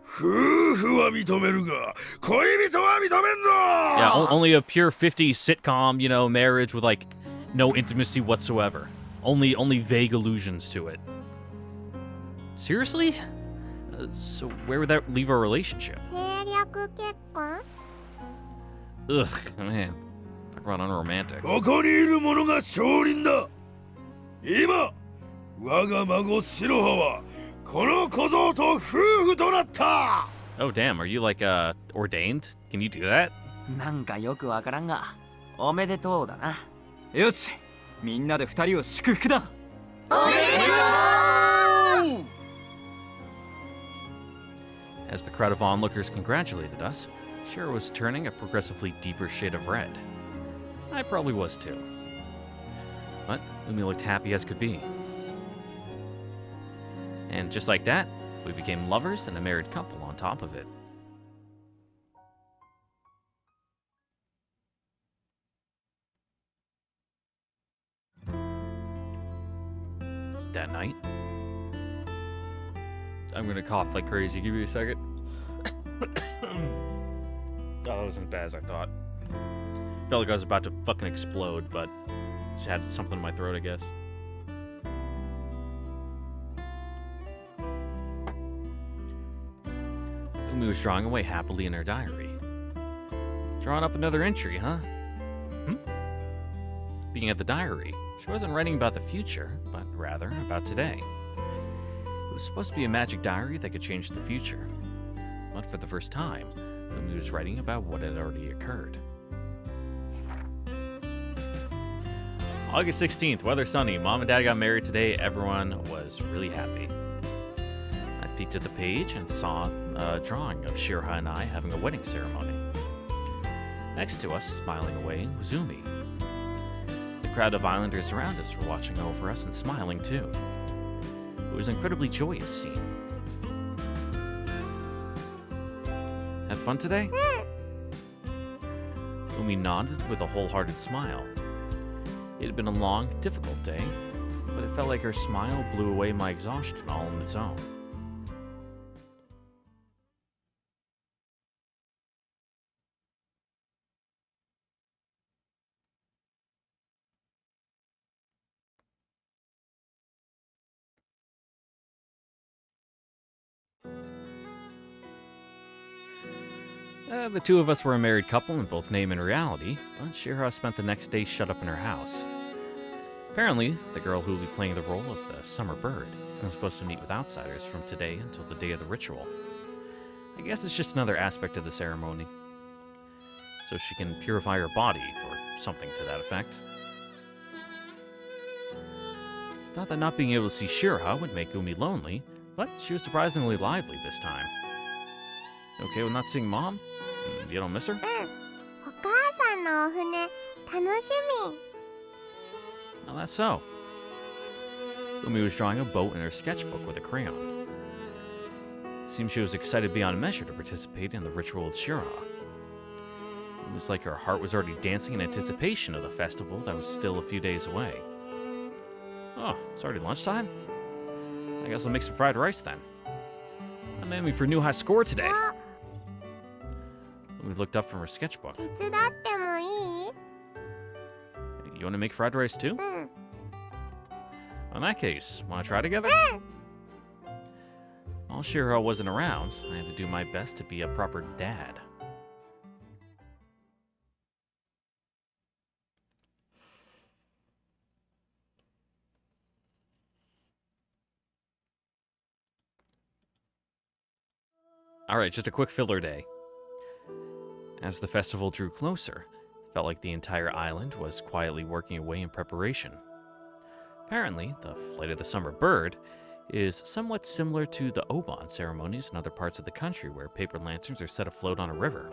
夫婦は認めるが恋人は認めんぞ。
Yeah, only a pure 50s sitcom, you know, marriage with like no intimacy whatsoever. Only vague allusions to it. Seriously? So where would that leave our relationship?
政略結婚
Ugh, man. Talk about unromantic.
ここにいる者が証人だ。今我が孫白羽はこの小僧と夫婦となった。
Oh, damn. Are you like, ordained? Can you do that?
なんかよくわからんが、おめでとうだな。よし、みんなで二人を祝福だ。
おめでとう
As the crowd of onlookers congratulated us, Shira was turning a progressively deeper shade of red. I probably was too. But Umi looked happy as could be. And just like that, we became lovers and a married couple on top of it. That night, I'm gonna cough like crazy. Give me a second. Oh, that wasn't as bad as I thought. Felt like I was about to fucking explode, but just had something in my throat, I guess. Umi was drawing away happily in her diary. Drawing up another entry, huh? Speaking of the diary, she wasn't writing about the future, but rather about today. It was supposed to be a magic diary that could change the future. But for the first time, Umi was writing about what had already occurred. August 16th, weather sunny. Mom and Dad got married today. Everyone was really happy. I peeked at the page and saw a drawing of Shiraha and I having a wedding ceremony. Next to us, smiling away, was Umi. The crowd of islanders around us were watching over us and smiling too. It was an incredibly joyous scene. Had fun today? Umi nodded with a wholehearted smile. It had been a long, difficult day, but it felt like her smile blew away my exhaustion all on its own. The two of us were a married couple in both name and reality, but Shira spent the next day shut up in her house. Apparently, the girl who will be playing the role of the summer bird isn't supposed to meet with outsiders from today until the day of the ritual. I guess it's just another aspect of the ceremony. So she can purify her body, or something to that effect. Thought that not being able to see Shira would make Umi lonely, But she was surprisingly lively this time. Okay with not seeing Mom? You don't miss her?
うん。お母さんのお船楽しみ。
Well, that's so. Umi was drawing a boat in her sketchbook with a crayon. Seemed she was excited beyond measure to participate in the ritual with Shiraha. It was like her heart was already dancing in anticipation of the festival that was still a few days away. Oh, it's already lunchtime? I guess I'll make some fried rice then. I'm aiming for a new high score today.
あ、
Umi looked up from her sketchbook.
手伝ってもいい？
You want to make fried rice too?
うん。
In that case, want to try together? While Shiro wasn't around, I had to do my best to be a proper dad. Alright, just a quick filler day. As the festival drew closer, it felt like the entire island was quietly working away in preparation. Apparently, the Flight of the Summer Bird is somewhat similar to the Oban ceremonies in other parts of the country where paper lanterns are set afloat on a river.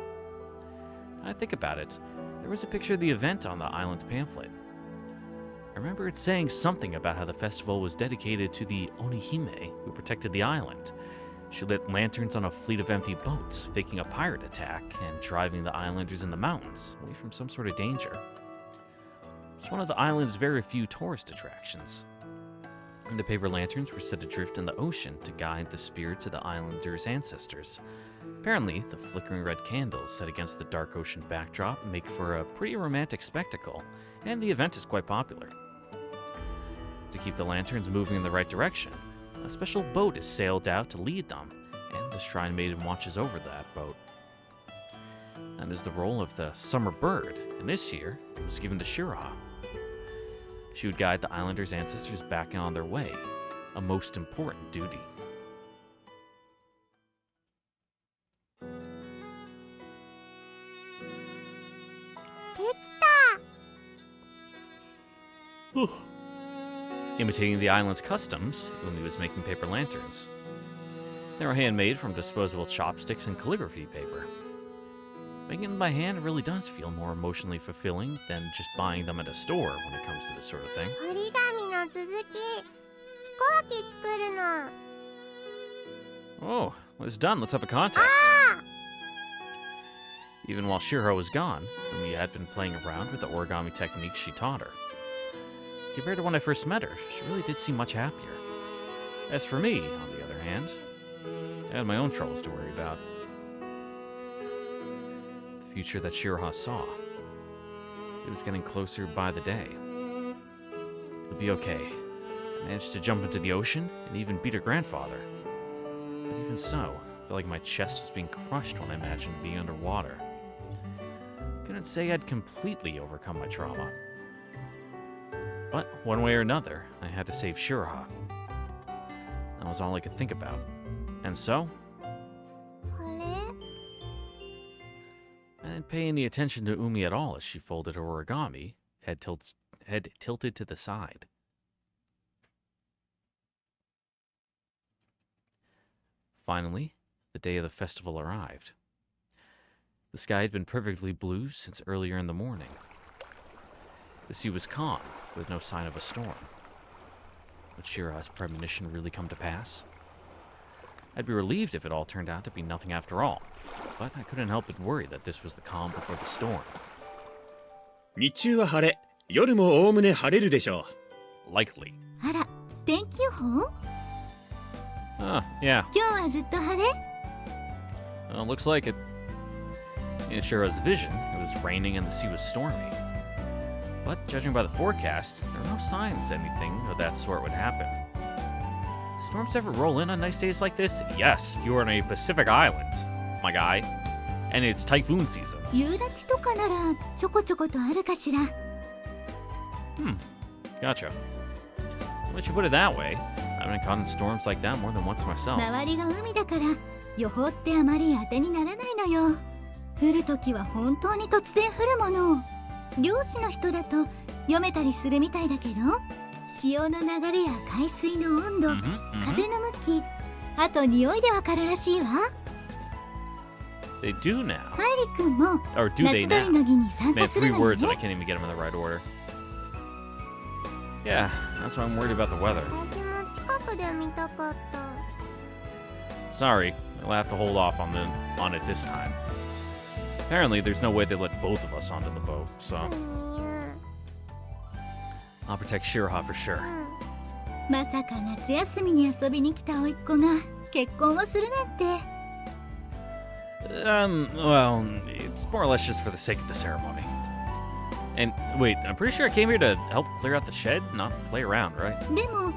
When I think about it, there was a picture of the event on the island's pamphlet. I remember it saying something about how the festival was dedicated to the Onihime who protected the island. She lit lanterns on a fleet of empty boats, faking a pirate attack and driving the islanders in the mountains away from some sort of danger. It's one of the island's very few tourist attractions. And the paper lanterns were set adrift in the ocean to guide the spirits of the islanders' ancestors. Apparently, the flickering red candles set against the dark ocean backdrop make for a pretty romantic spectacle, and the event is quite popular. To keep the lanterns moving in the right direction, a special boat is sailed out to lead them, and the Shrine Maiden watches over that boat. That is the role of the Summer Bird, and this year it was given to Shiraha. She would guide the islanders' ancestors back on their way, a most important duty. Imitating the island's customs, Umi was making paper lanterns. They were handmade from disposable chopsticks and calligraphy paper. Making them by hand really does feel more emotionally fulfilling than just buying them at a store when it comes to this sort of thing.
折り紙の続き、飛行機作るの。
Oh, well, it's done. Let's have a contest. Even while Shiro was gone, Umi had been playing around with the origami techniques she taught her. Compared to when I first met her, she really did seem much happier. As for me, on the other hand, I had my own troubles to worry about. The future that Shiraha saw. It was getting closer by the day. It'll be okay. I managed to jump into the ocean and even beat her grandfather. But even so, I felt like my chest was being crushed when I imagined being underwater. Couldn't say I'd completely overcome my trauma. But one way or another, I had to save Shiraha. That was all I could think about. And so,
あれ？
I didn't pay any attention to Umi at all as she folded her origami, head tilted to the side. Finally, the day of the festival arrived. The sky had been perfectly blue since earlier in the morning. The sea was calm, with no sign of a storm. Would Shira's premonition really come to pass? I'd be relieved if it all turned out to be nothing after all, but I couldn't help but worry that this was the calm before the storm.
日中は晴れ、夜もおおむね晴れるでしょ
Likely.
あら、天気予報？
Yeah.
今日はずっと晴れ？
Well, looks like it. In Shira's vision, it was raining and the sea was stormy. But judging by the forecast, there are no signs anything of that sort would happen. Storms ever roll in on nice days like this? Yes, you are on a Pacific island, my guy. And it's typhoon season.
夕立とかならちょこちょことあるかしら。
Gotcha. Once you put it that way, I've been caught in storms like that more than once myself.
周りが海だから予報ってあまり当てにならないのよ。降るときは本当に突然降るもの。漁師の人だと読めたりするみたいだけど、潮の流れや海水の温度、風の向き、あと匂いでわかるらしいわ。
They do now.
カイリ君も
Or do they
夏鳥
now?
の儀に参
Man,
加する
three
のよ
words and I
ね。
can't even get them in the right order. Yeah, that's why I'm worried about the weather.
私も近くで見たかった。
Sorry, I'll have to hold off on it this time. Apparently, there's no way they let both of us onto the boat, so
うん。
I'll protect Shiraha for sure.
まさか夏休みに遊びに来た甥っ子が結婚をするなんて。
Well, it's more or less just for the sake of the ceremony. And wait, I'm pretty sure I came here to help clear out the shed, not play around, right?
でも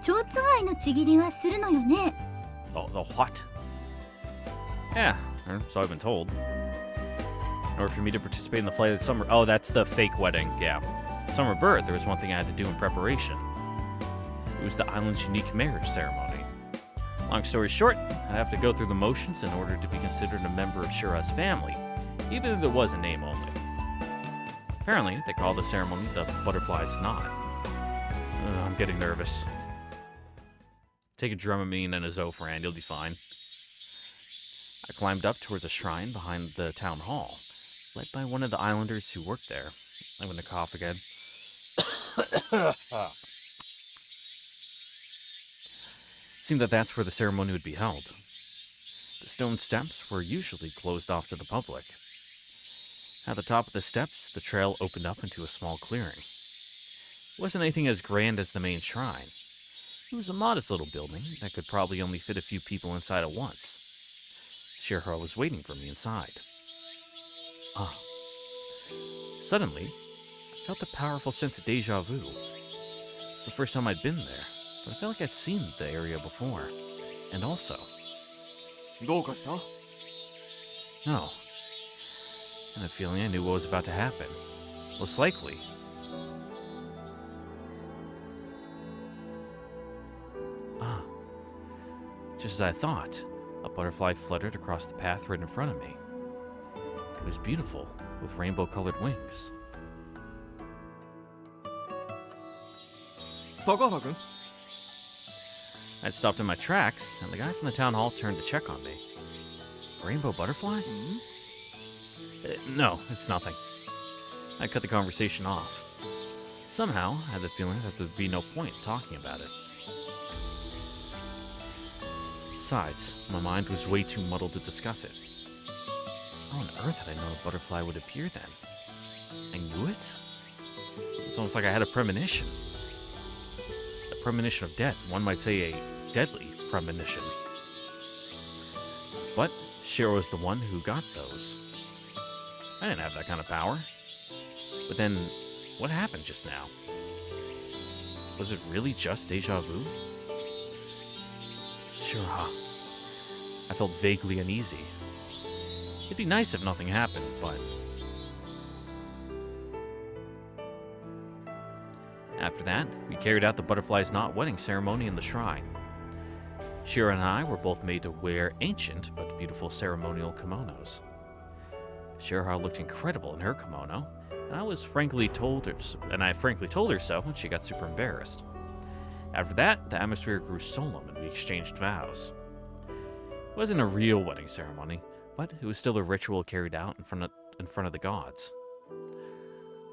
蝶つがいのちぎりはするのよね。
The what? Yeah, or so I've been told. In order for me to participate in the flight of the summer. Oh, that's the fake wedding, yeah. Summer bird, there was one thing I had to do in preparation. It was the island's unique marriage ceremony. Long story short, I have to go through the motions in order to be considered a member of Shira's family, even if it was a name only. Apparently, they call the ceremony the butterfly's knot. I'm getting nervous. Take a Dramamine and a Zofran, you'll be fine. I climbed up towards a shrine behind the town hall, led by one of the islanders who worked there. I'm gonna cough again. Seemed that that's where the ceremony would be held. The stone steps were usually closed off to the public. At the top of the steps, the trail opened up into a small clearing. It wasn't anything as grand as the main shrine. It was a modest little building that could probably only fit a few people inside at once. Shiraha was waiting for me inside. Suddenly, I felt a powerful sense of deja vu. It's the first time I'd been there, but I felt like I'd seen the area before. And also,
どうかした？
no. I had a feeling I knew what was about to happen. Most likely. Just as I thought, a butterfly fluttered across the path right in front of me. It was beautiful, with rainbow-colored wings.
高原君？
I stopped in my tracks, and the guy from the town hall turned to check on me. Rainbow butterfly? No, it's nothing. I cut the conversation off. Somehow, I had the feeling that there would be no point in talking about it. Besides, my mind was way too muddled to discuss it. How on earth had I known a butterfly would appear then? I knew it? It's almost like I had a premonition. A premonition of death. One might say a deadly premonition. But Shiro was the one who got those. I didn't have that kind of power. But then, what happened just now? Was it really just deja vu? Sure, I felt vaguely uneasy. It'd be nice if nothing happened, but... After that, we carried out the Butterfly's Knot wedding ceremony in the shrine. Shira and I were both made to wear ancient but beautiful ceremonial kimonos. Shira looked incredible in her kimono, and I frankly told her so when she got super embarrassed. After that, the atmosphere grew solemn and we exchanged vows. It wasn't a real wedding ceremony, but it was still a ritual carried out in front of the gods.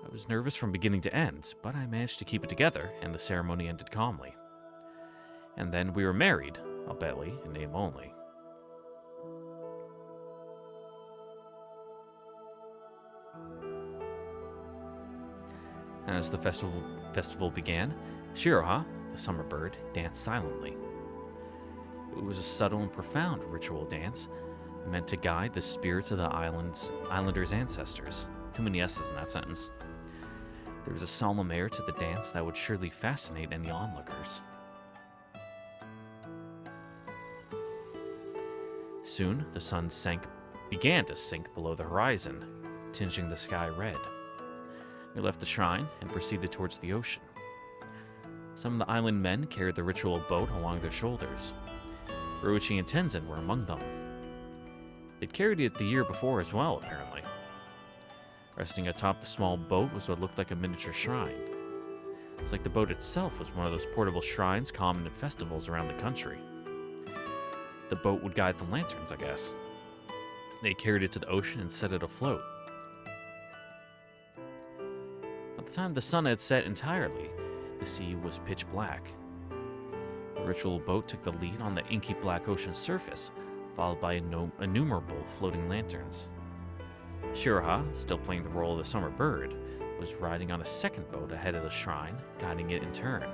I was nervous from beginning to end, but I managed to keep it together, and the ceremony ended calmly. And then we were married, albeit in name only. As the festival began, Shiroha, the summer bird, danced silently. It was a subtle and profound ritual dance meant to guide the spirits of the islanders' ancestors. Too many S's in that sentence. There was a solemn air to the dance that would surely fascinate any onlookers. Soon, the sun began to sink below the horizon, tinging the sky red. We left the shrine and proceeded towards the ocean. Some of the island men carried the ritual boat along their shoulders. Ruichi and Tenzin were among them. They'd carried it the year before as well, apparently. Resting atop the small boat was what looked like a miniature shrine. It's like the boat itself was one of those portable shrines common at festivals around the country. the boat would guide the lanterns, I guess. They carried it to the ocean and set it afloat. By the time the sun had set entirely, the sea was pitch black. The ritual boat took the lead on the inky black ocean surface, followed by innumerable floating lanterns. Shiraha, still playing the role of the summer bird, was riding on a second boat ahead of the shrine, guiding it in turn.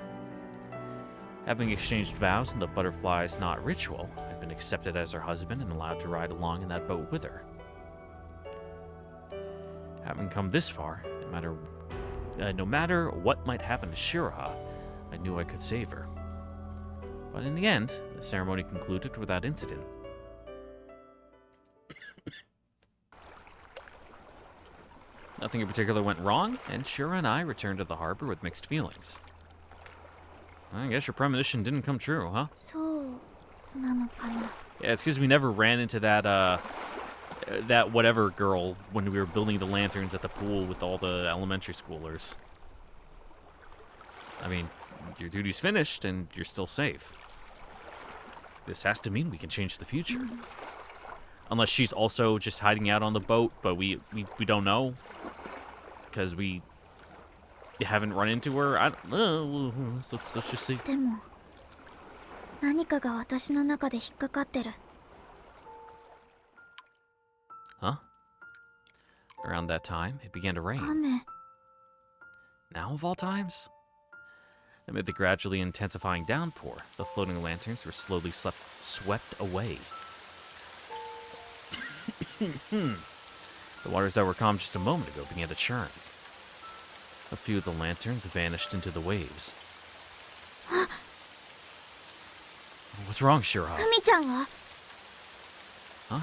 Having exchanged vows in the butterfly's knot ritual, I'd been accepted as her husband and allowed to ride along in that boat with her. Having come this far, no matter what might happen to Shiraha, I knew I could save her. But in the end, the ceremony concluded without incident. Nothing in particular went wrong, and Shira and I returned to the harbor with mixed feelings. I guess your premonition didn't come true, huh?
そうなのかな。
Yeah, it's because we never ran into that whatever girl when we were building the lanterns at the pool with all the elementary schoolers. I mean, your duty's finished and you're still safe. This has to mean we can change the future. Unless she's also just hiding out on the boat, but we don't know. Because we haven't run into her. I don't know. Let's just see.
でも何かが私の中で引っかかってる。
Huh? Around that time, it began to rain.
雨。
Now of all times? Amid the gradually intensifying downpour, the floating lanterns were slowly swept away. The waters that were calm just a moment ago began to churn. A few of the lanterns vanished into the waves. What's wrong, Shira?
海ちゃんは
Huh? I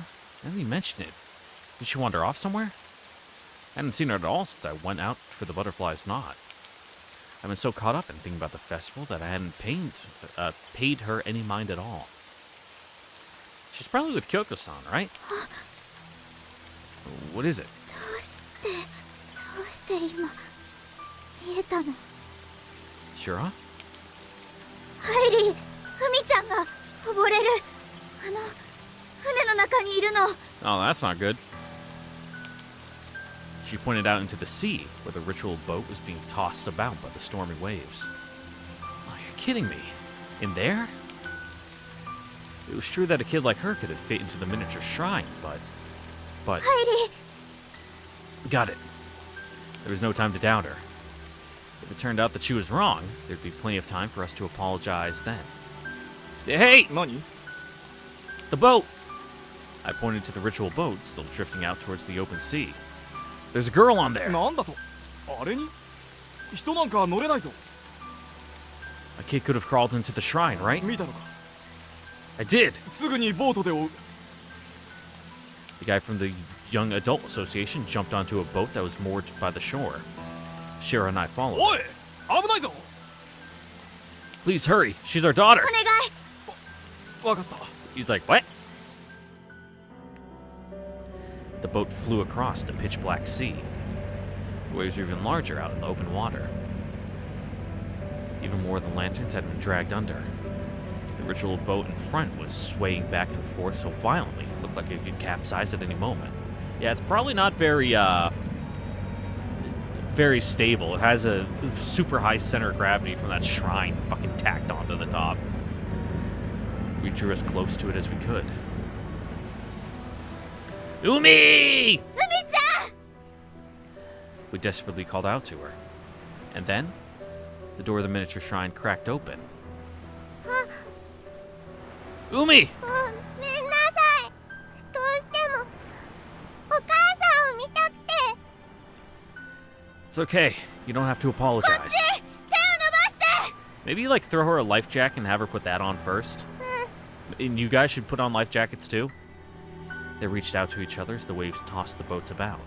didn't even mention it. Did she wander off somewhere? I hadn't seen her at all since I went out for the butterfly's knot. I've been so caught up in thinking about the festival that I hadn't paid her any mind at all. She's probably with Kyoko-san, right? What is it?
どうして今見えたの。
Shira?
ハイリー、海ちゃんが溺れる。船の中にいるの。
Oh, that's not good. She pointed out into the sea, where the ritual boat was being tossed about by the stormy waves. Oh, you're kidding me. In there? It was true that a kid like her could have fit into the miniature shrine, but...
ハイリー。
Got it. There was no time to doubt her. If it turned out that she was wrong, there'd be plenty of time for us to apologize then. Hey!
何
The boat! I pointed to the ritual boat, still drifting out towards the open sea. There's a girl on there!
なんだとあれに人なんか乗れないぞ
A kid could have crawled into the shrine, right?
見たのか
I did!
すぐにボートで追う
The guy from the Young Adult Association jumped onto a boat that was moored by the shore. Shira and I followed.
おい危ないぞ
Please hurry! She's our daughter!
お願い。
わかった
He's like, what? The boat flew across the pitch black sea. The waves were even larger out in the open water. Even more of the lanterns had been dragged under. The ritual boat in front was swaying back and forth so violently it looked like it could capsize at any moment. Yeah, it's probably not very stable. It has a super high center of gravity from that shrine fucking tacked onto the top. We drew as close to it as we could. Umi!
海ちゃん。
We desperately called out to her. And then, the door of the miniature shrine cracked open. Umi!
ごめんなさい。どうしてもお母さんを見たくて。
It's okay. You don't have to apologize.
手を伸ばして。
Maybe like throw her a life jacket and have her put that on first. And you guys should put on life jackets too. They reached out to each other as the waves tossed the boats about.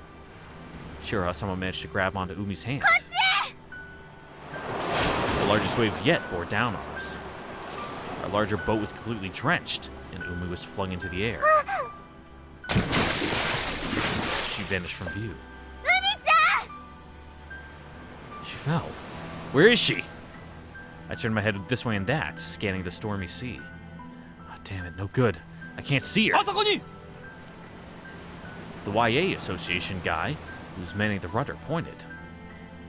Sure, someone managed to grab onto Umi's hand. The largest wave yet bore down on us. Our larger boat was completely drenched, and Umi was flung into the air. She vanished from view.
海ちゃん。
She fell. Where is she? I turned my head this way and that, scanning the stormy sea. Oh, damn it, no good. I can't see her.
あそこに
The YA Association guy, who was manning the rudder, pointed.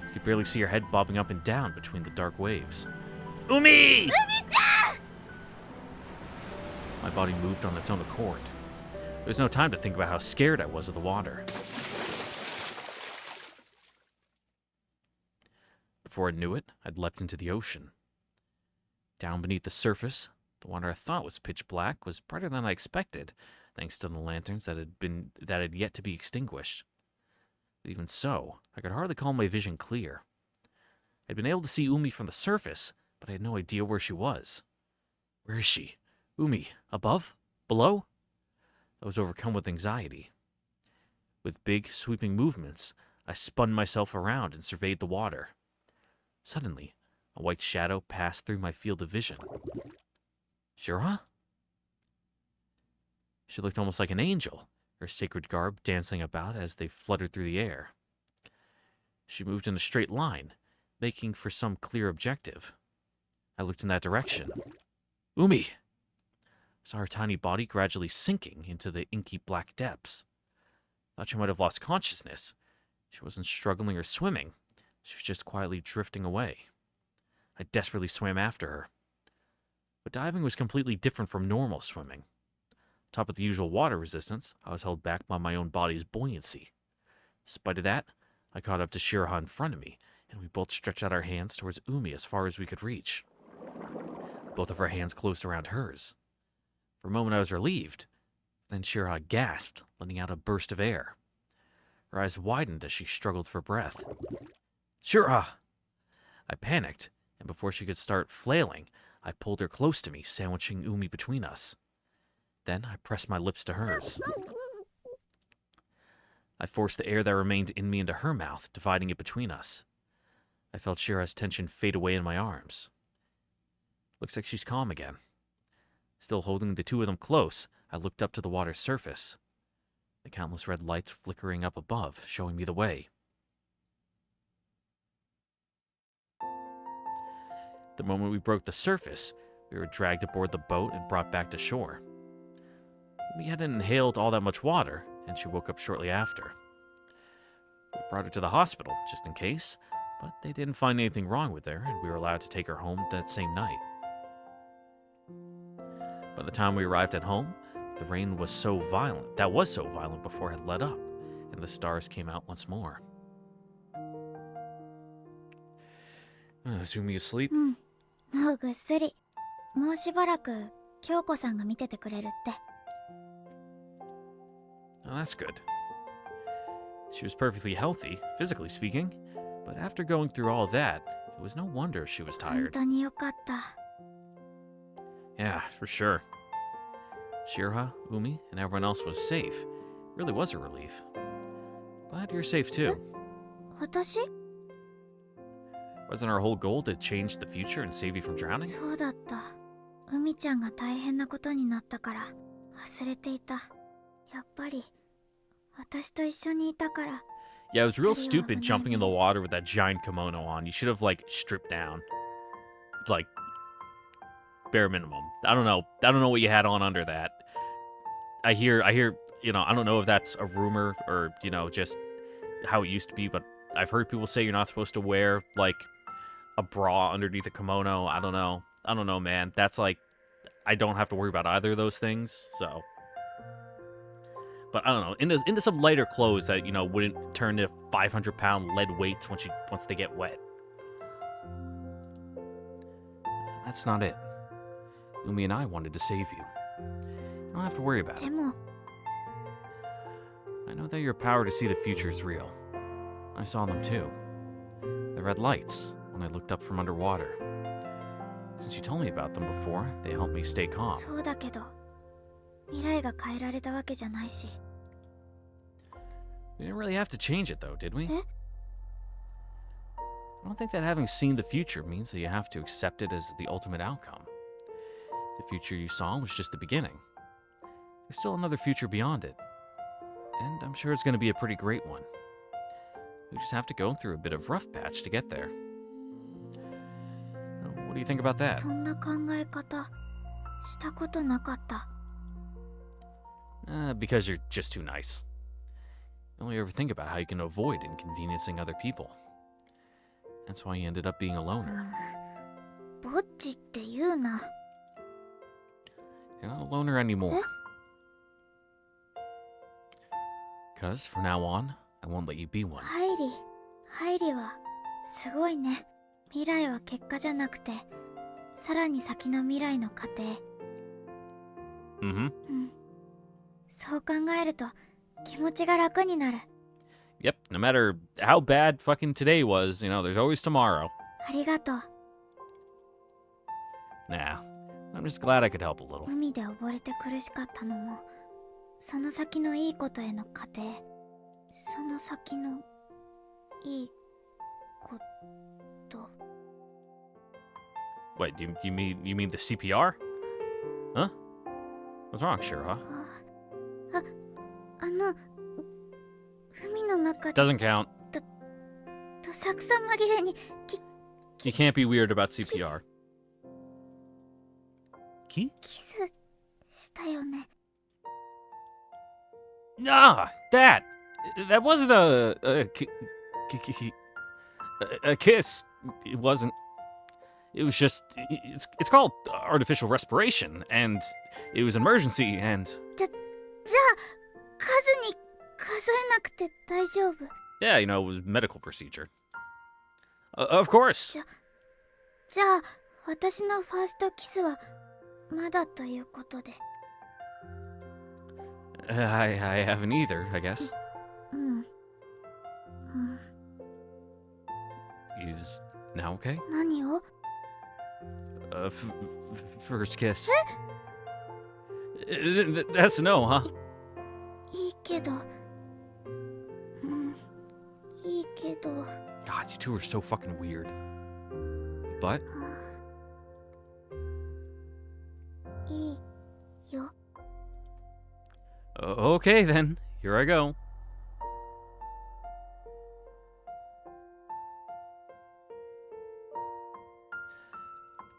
You could barely see her head bobbing up and down between the dark waves. Umi! My body moved on its own accord. There was no time to think about how scared I was of the water. Before I knew it, I'd leapt into the ocean. Down beneath the surface, the water I thought was pitch black was brighter than I expected, thanks to the lanterns that had yet to be extinguished. But even so, I could hardly call my vision clear. I'd been able to see Umi from the surface, but I had no idea where she was. Where is she? Umi, above? Below? I was overcome with anxiety. With big, sweeping movements, I spun myself around and surveyed the water. Suddenly, a white shadow passed through my field of vision. Shura? She looked almost like an angel, her sacred garb dancing about as they fluttered through the air. She moved in a straight line, making for some clear objective. I looked in that direction. Umi! I saw her tiny body gradually sinking into the inky black depths. Thought she might have lost consciousness. She wasn't struggling or swimming. She was just quietly drifting away. I desperately swam after her. But diving was completely different from normal swimming. On top of the usual water resistance, I was held back by my own body's buoyancy. In spite of that, I caught up to Shiraha in front of me, and we both stretched out our hands towards Umi as far as we could reach. Both of our hands closed around hers. For a moment I was relieved. Then Shiraha gasped, letting out a burst of air. Her eyes widened as she struggled for breath. Shiraha! I panicked, and before she could start flailing, I pulled her close to me, sandwiching Umi between us. Then I pressed my lips to hers. I forced the air that remained in me into her mouth, dividing it between us. I felt Shira's tension fade away in my arms. Looks like she's calm again. Still holding the two of them close, I looked up to the water's surface. The countless red lights flickering up above, showing me the way. The moment we broke the surface, we were dragged aboard the boat and brought back to shore. We hadn't inhaled all that much water, and she woke up shortly after. We brought her to the hospital, just in case, but they didn't find anything wrong with her, and we were allowed to take her home that same night. By the time we arrived at home, the rain was so violent before it had let up, and the stars came out once more. Is Umi asleep?
もうぐっすり。もうしばらく京子さんが見ててくれるって。
Oh, that's good. She was perfectly healthy, physically speaking, but after going through all that, it was no wonder she was
本
tired.
当によかった。
Yeah, for sure. Shiraha, Umi, and everyone else was safe. It really was a relief. Glad you're safe too.
私？
Wasn't our whole goal to change the future and save you from drowning?
そうだった。海ちゃんが大変なことになったから忘れていた。やっぱり私と一緒にいたから。
Yeah, it was real stupid jumping in the water with that giant kimono on. You should have, like, stripped down. Like, bare minimum. I don't know what you had on under that. I hear, you know, I don't know if that's a rumor or, you know, just how it used to be, but I've heard people say you're not supposed to wear, like, a bra underneath a kimono. I don't know, man. That's like, I don't have to worry about either of those things, so. But I don't know, into some lighter clothes that, you know, wouldn't turn to 500-pound lead weights once they get wet. That's not it. Umi and I wanted to save you. You don't have to worry about it.
でも
I know that your power to see the future is real. I saw them too. The red lights when I looked up from underwater. Since you told me about them before, they helped me stay calm.
そうだけど未来が変えられたわけじゃないし。
We didn't really have to change it though, did we?
Eh?
I don't think that having seen the future means that you have to accept it as the ultimate outcome. The future you saw was just the beginning. There's still another future beyond it. And I'm sure it's going to be a pretty great one. We just have to go through a bit of rough patch to get there. What do you think about that?
そんな考え方したことなかった。
Because you're just too nice. You only ever think about how you can avoid inconveniencing other people. That's why you ended up being a loner.
ぼっちって言うな。
You're not a loner anymore. Because from now on, I won't let you be one.
ハイリはすごいね。未来は結果じゃなくて、さらに先の未来の過程。
Mm-hmm.
そう考えると気持ちが楽になる。
Yep, no matter how bad fucking today was, there's always tomorrow.
ありがとう。
Nah, I'm just glad I could help a little.
海で溺れて苦しかったのも、その先のいいことへの過程。その先のいいこと。
Wait, you mean the CPR? Huh? What's wrong, Shira?
海の中で
Doesn't count.
どさくさ紛れに
You can't be weird about CPR. Key?
キスしたよね。
Nah, that wasn't a kiss. It wasn't. It was just. It's called artificial respiration, and it was an emergency, and.
じゃあ数に数えなくて大丈夫。
Yeah, it was a medical procedure. Of course.
じゃあ私のファーストキスはまだということで。
I haven't either, I guess.
うん。
Is now okay?
何を？
First kiss. That's a no, huh?
いいけど。いいけど。
God, you two are so fucking weird. But
いいよ。
okay then. Here I go.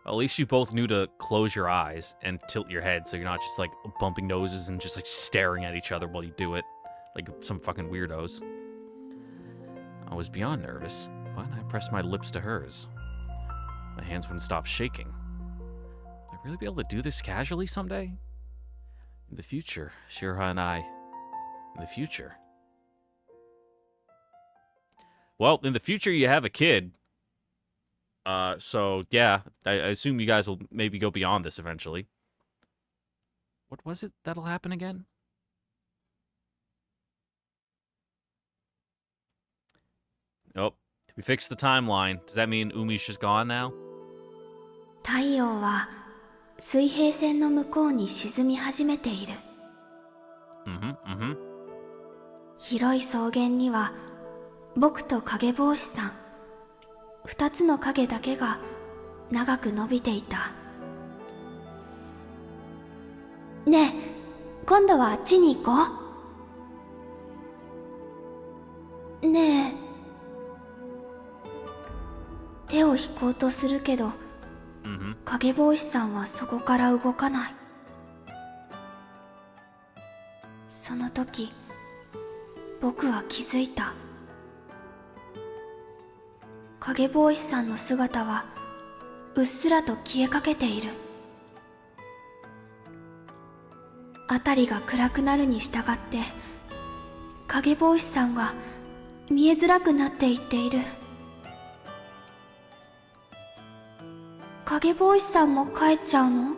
At least you both knew to close your eyes and tilt your head so you're not just like bumping noses and just like staring at each other while you do it like some fucking weirdos. I was beyond nervous, but I pressed my lips to hers. My hands wouldn't stop shaking. Will I really be able to do this casually someday? In the future, Shira and I. In the future. Well, in the future you have a kid. So yeah, I assume you guys will maybe go beyond this eventually. What was it that'll happen again? Oh, we fixed the timeline. Does that mean Umi's just gone now?
太陽は水平線の向こうに沈み始めている。広い草原には僕と影帽子さん、二つの影だけが長く伸びていた。ねえ、今度はあっちに行こう。ねえ。手を引こうとするけど、影帽子さんはそこから動かない。その時、僕は気づいた。影帽子さんの姿はうっすらと消えかけている。辺りが暗くなるに従って影帽子さんが見えづらくなっていっている。影帽子さんも帰っちゃうの？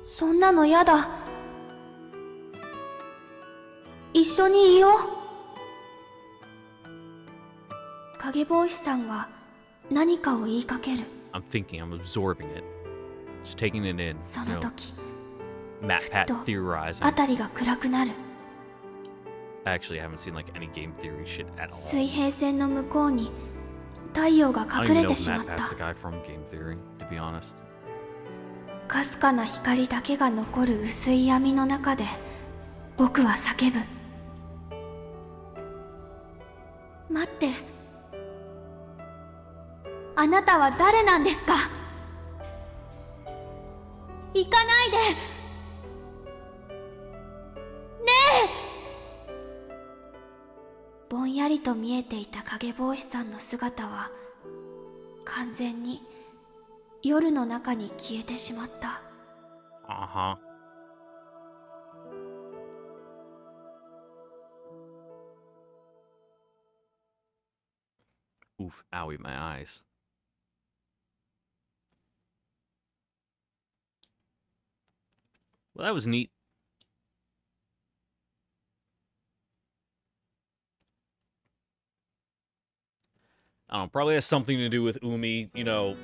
そんなのやだ。一緒にいよう。影帽子さんが何かを言いかける。
I'm thinking, I'm absorbing it. Just taking it in.
その時、
Pat theorizing.
辺りが暗くなる。
Actually, I haven't seen like any game theory shit at all.
水平線の向こうに太陽が
I don't
隠
even
れ
know
て
if
しまっ
Matt
た。
Pat's the guy from game theory, to be honest.
かすかな光だけが残る薄い闇の中で僕は叫ぶ。待って、あなたは誰なんですか？行かないで。ぼんやりと見えていた影帽子さんの姿は完全に夜の中に消えてしまった。
Uh-huh. Oof, owie, my eyes. Well, that was neat. I don't know, probably has something to do with Umi, you know,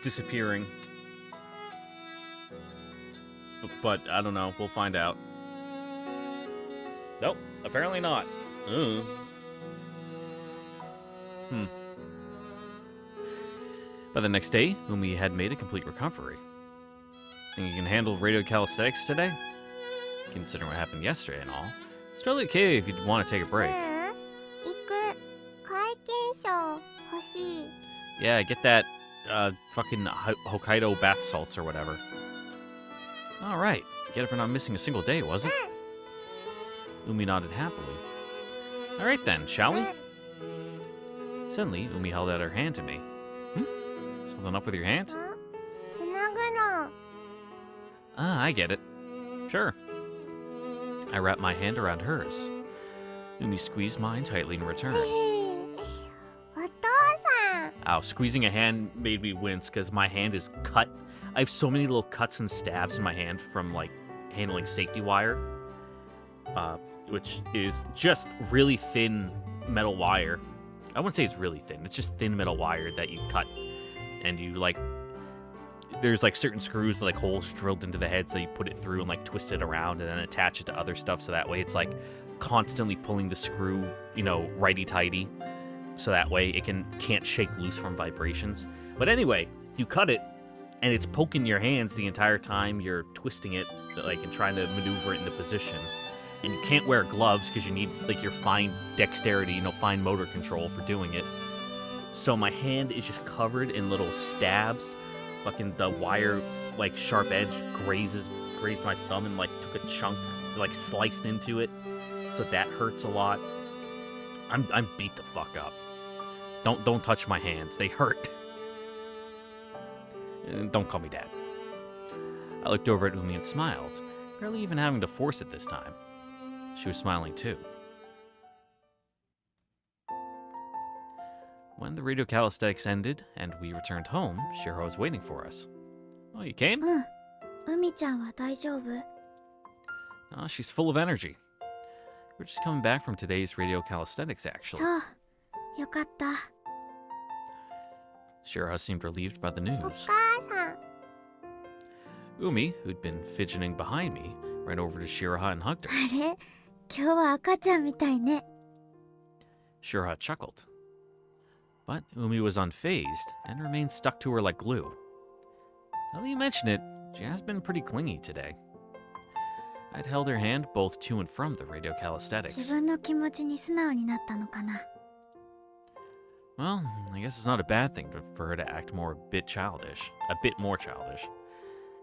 disappearing. But I don't know, we'll find out. Nope, apparently not. By the next day, Umi had made a complete recovery. Think you can handle radio calisthenics today? Considering what happened yesterday and all. It's totally okay if you want to take a break.
行く。皆勤賞欲しい。
Yeah, get that fucking Hokkaido bath salts or whatever. Alright, get it for not missing a single day, was it? Umi nodded happily. Alright then, shall we? Suddenly, Umi held out her hand to me. Something up with your hand?
つなぐの。
Ah, I get it. Sure. I wrapped my hand around hers. Umi squeezed mine tightly in return.
お父さん。
Ow, squeezing a hand made me wince because my hand is cut. I have so many little cuts and stabs in my hand from, like, handling safety wire. Which is just really thin metal wire. I wouldn't say it's really thin. It's just thin metal wire that you cut. And you, like... There's, like, certain screws, like, holes drilled into the head, so you put it through and, like, twist it around and then attach it to other stuff, so that way it's, like, constantly pulling the screw, you know, righty-tighty. So that way it can't shake loose from vibrations. But anyway, you cut it, and it's poking your hands the entire time you're twisting it, like, and trying to maneuver it into position. And you can't wear gloves because you need, like, your fine dexterity, you know, fine motor control for doing it. So my hand is just covered in little stabs. Fucking the wire, like, sharp edge grazed my thumb and, like, took a chunk, like, sliced into it. So that hurts a lot. I'm beat the fuck up. Don't touch my hands. They hurt. And don't call me Dad. I looked over at Umi and smiled, barely even having to force it this time. She was smiling too. When the radio calisthenics ended and we returned home, Shiro was waiting for us. Oh, you came?
海ちゃんは大丈夫？
Oh, she's full of energy. We're just coming back from today's radio calisthenics, actually.
そう。よかった。
Shiro seemed relieved by the
お
news.
母さん。
Umi, who'd been fidgeting behind me, ran over to Shiraha and hugged her.
あれ？今日は赤ちゃんみたいね。
Shiraha chuckled. But Umi was unfazed and remained stuck to her like glue. Now that you mention it, she has been pretty clingy today. I'd held her hand both to and from the radio
自
calisthenics.
分の気持ちに素直になったのかな。
Well, I guess it's not a bad thing for her to act a bit more childish.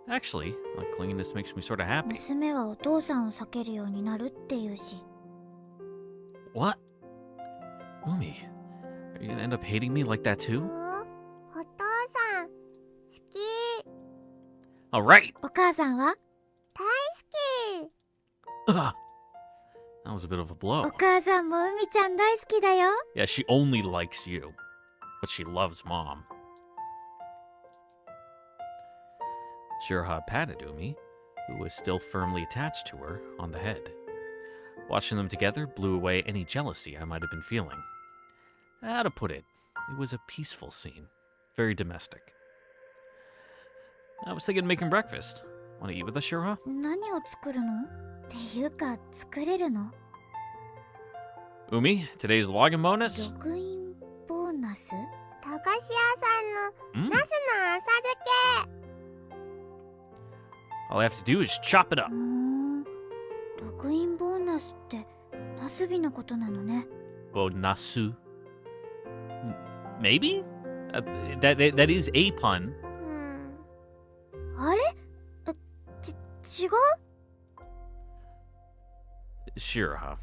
Actually, the clinginess makes me sort of happy.
娘はお父さんを避けるようになるっていうし。
What? Umi, are you gonna end up hating me like that too?
お父さん、好き。
Alright!
お母さんは？大好き。
Ugh. That was a bit of a blow.
お母さんも海ちゃん大好きだよ。
Yeah, she only likes you, but she loves Mom. Shiraha patted Umi, who was still firmly attached to her, on the head. Watching them together blew away any jealousy I might have been feeling. How to put it, it was a peaceful scene, very domestic. I was thinking of making breakfast. Want to eat with us, Shiraha?
何を作るの？っていうか、作れるの？
Umi, today's login bonus?
ログインボーナス？
駄菓子屋さんのナスの浅漬け。
All I have to do is chop it up.
ログインボーナスってナスビのことなのね。
Bonasu. Maybe? That is a pun.
あれ？違う？
Shiraha,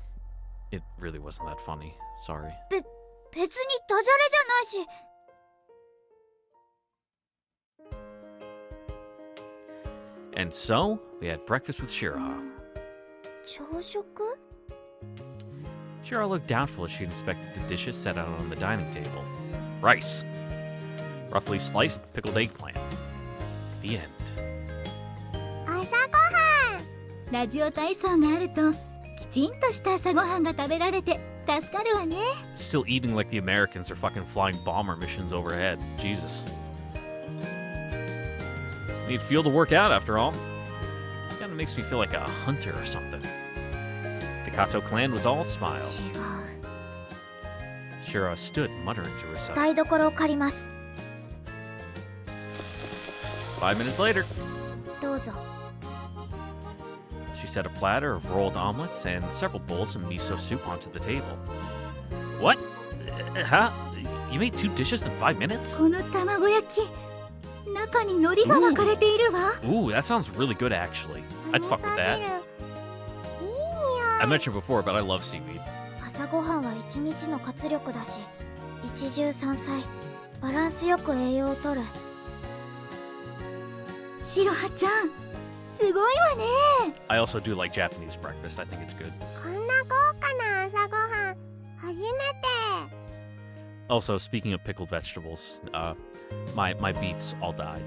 It really wasn't that funny. Sorry.
別にダジャレじゃないし。
And so, we had breakfast with Shiraha.
朝食？
Shiraha looked doubtful as she inspected the dishes set out on the dining table. Rice. Roughly sliced pickled eggplant. The end.
朝ごはん。
ラジオ体操があるときちんとした朝ごはんが食べられて助かるわね。
Still eating like the Americans are fucking flying bomber missions overhead. Jesus. Need fuel to work out after all. Kinda makes me feel like a hunter or something. The Kato clan was all smiles.
違う。
Shira stood, muttering to herself.
台所を借ります。
5 minutes later,
どうぞ。
she set a platter of rolled omelets and several bowls of miso soup onto the table. What? Huh? You made 2 dishes in 5 minutes?
この卵焼き、中に海苔が巻かれているわ。
Ooh, that sounds really good actually. I'd fuck with that.
いい匂
I
い。
mentioned before, but I love seaweed.
朝ごはんは一日の活力だし、一汁三菜、バランスよく栄養をとる。
シロハちゃん、すごいわね。
I also do like Japanese breakfast. I think it's good.
こんな豪華な朝ごはん初めて。
Also, speaking of pickled vegetables, my beets all died.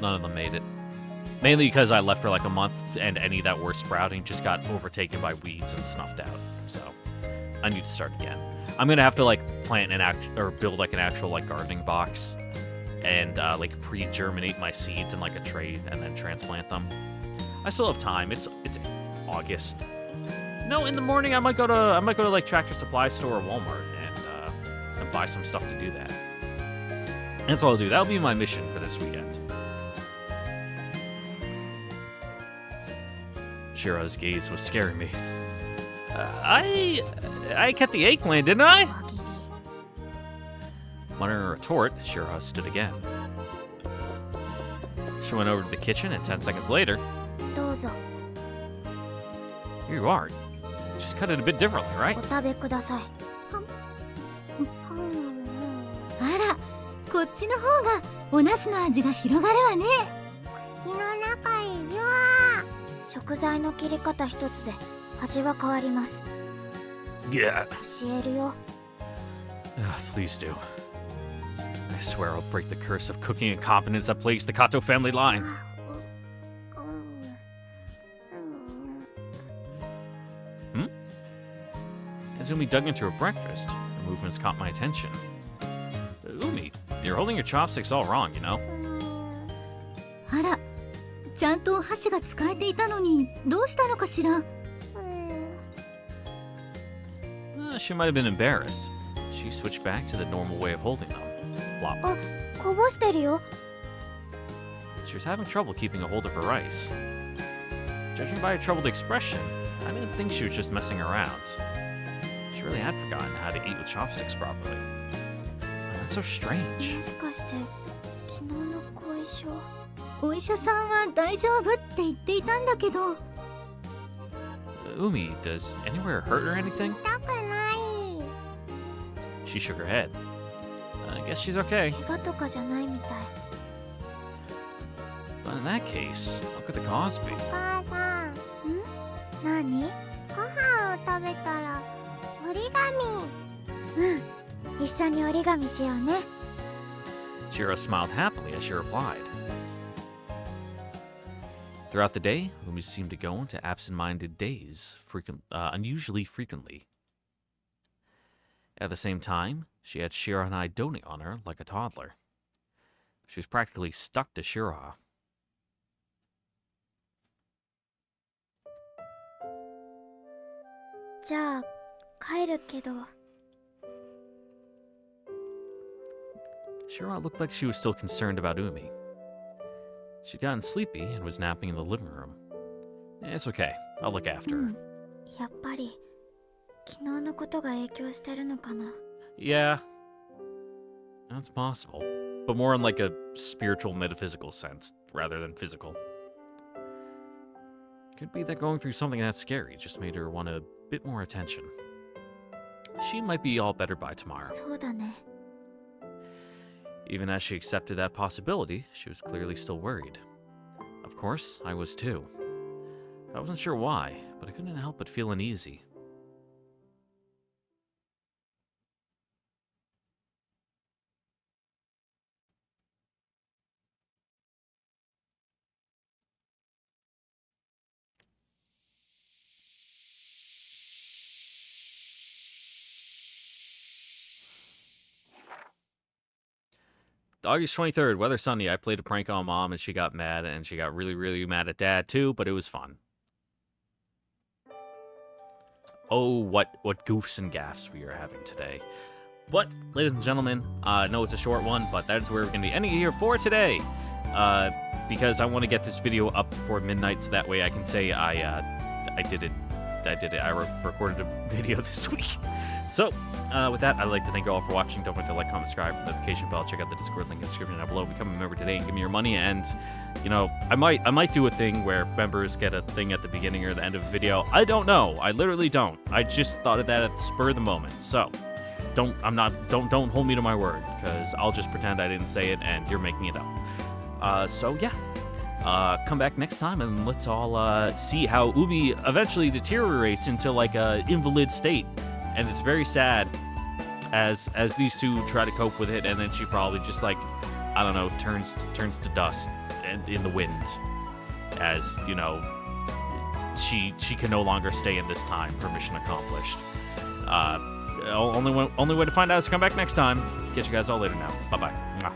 None of them made it. Mainly because I left for like a month, and any that were sprouting just got overtaken by weeds and snuffed out. So, I need to start again. I'm gonna have to like plant or build like an actual like gardening box, and like pre-germinate my seeds in like a tray and then transplant them. I still have time. It's August. No, in the morning I might go to like Tractor Supply Store or Walmart and buy some stuff to do that. That's all I'll do. That'll be my mission for this weekend. Shira's gaze was scaring me. I kept the eggplant, didn't I?
輪切り。
Muttering a retort, Shira stood again. She went over to the kitchen, and 10 seconds later,
どうぞ。
here you are. Just cut it a bit differently, right?
お食べください。
あら、こっちの方がお茄子の味が広がるわね。
口の中いるわ。
食材の切り方一つで味は変わります。
Yeah.
教えるよ。
Please do. I swear I'll break the curse of cooking incompetence that plagues the Kato family line. As Umi dug into her breakfast, her movements caught my attention. Umi, you're holding your chopsticks all wrong, you know?
あら、ちゃんとお箸が使えていたのにどうしたのかしら。
She might have been embarrassed. She switched back to the normal way of holding them. Plop.
あ、こぼしてるよ。
She was having trouble keeping a hold of her rice. Judging by her troubled expression, I didn't think she was just messing around. She really had forgotten how to eat with chopsticks properly. That's so strange.
もしかして昨日の後遺症？
お医者さんは大丈夫って言っていたんだけど。
Umi, does anywhere hurt or anything?
痛くない。
She shook her head. I guess she's okay.
怪我とかじゃないみたい。
But in that case, what could the cause be?
お母さん、
何？
ご飯を食べたら折り紙。
うん。一緒に折り紙しようね。
Shira smiled happily as she replied. Throughout the day, Umi seemed to go into absent-minded days, unusually frequently. At the same time, she had Shira and I doting on her like a toddler. She was practically stuck to Shira.
"じゃあ帰るけど."
Shira looked like she was still concerned about Umi. She'd gotten sleepy and was napping in the living room. It's okay. I'll look after her.
やっぱり昨日のことが影響してるのかな。
Yeah, that's possible. But more in like a spiritual, metaphysical sense, rather than physical. Could be that going through something that scary just made her want a bit more attention. she might be all better by tomorrow.
そうだね。
Even as she accepted that possibility, she was clearly still worried. Of course, I was too. I wasn't sure why, but I couldn't help but feel uneasy. August 23rd, weather sunny. I played a prank on Mom and she got mad, and she got really, really mad at Dad too, but it was fun. Oh, what goofs and gaffes we are having today. But, ladies and gentlemen, I know it's a short one, but that is where we're going to be ending it here for today. Because I want to get this video up before midnight, so that way I can say I did it. I recorded a video this week. So, with that, I'd like to thank you all for watching. Don't forget to like, comment, subscribe, notification bell. Check out the Discord link in the description down below. Become a member today and give me your money. And, you know, I might do a thing where members get a thing at the beginning or the end of a video. I don't know. I literally don't. I just thought of that at the spur of the moment. So, don't hold me to my word, because I'll just pretend I didn't say it and you're making it up. So yeah. Come back next time and let's all see how Ubi eventually deteriorates into like a invalid state, and it's very sad as these two try to cope with it, and then she probably just like, I don't know, turns to dust and in the wind, as you know, she can no longer stay in this time. Her mission accomplished. Only way to find out is to come back next time. Catch you guys all later now. Bye bye.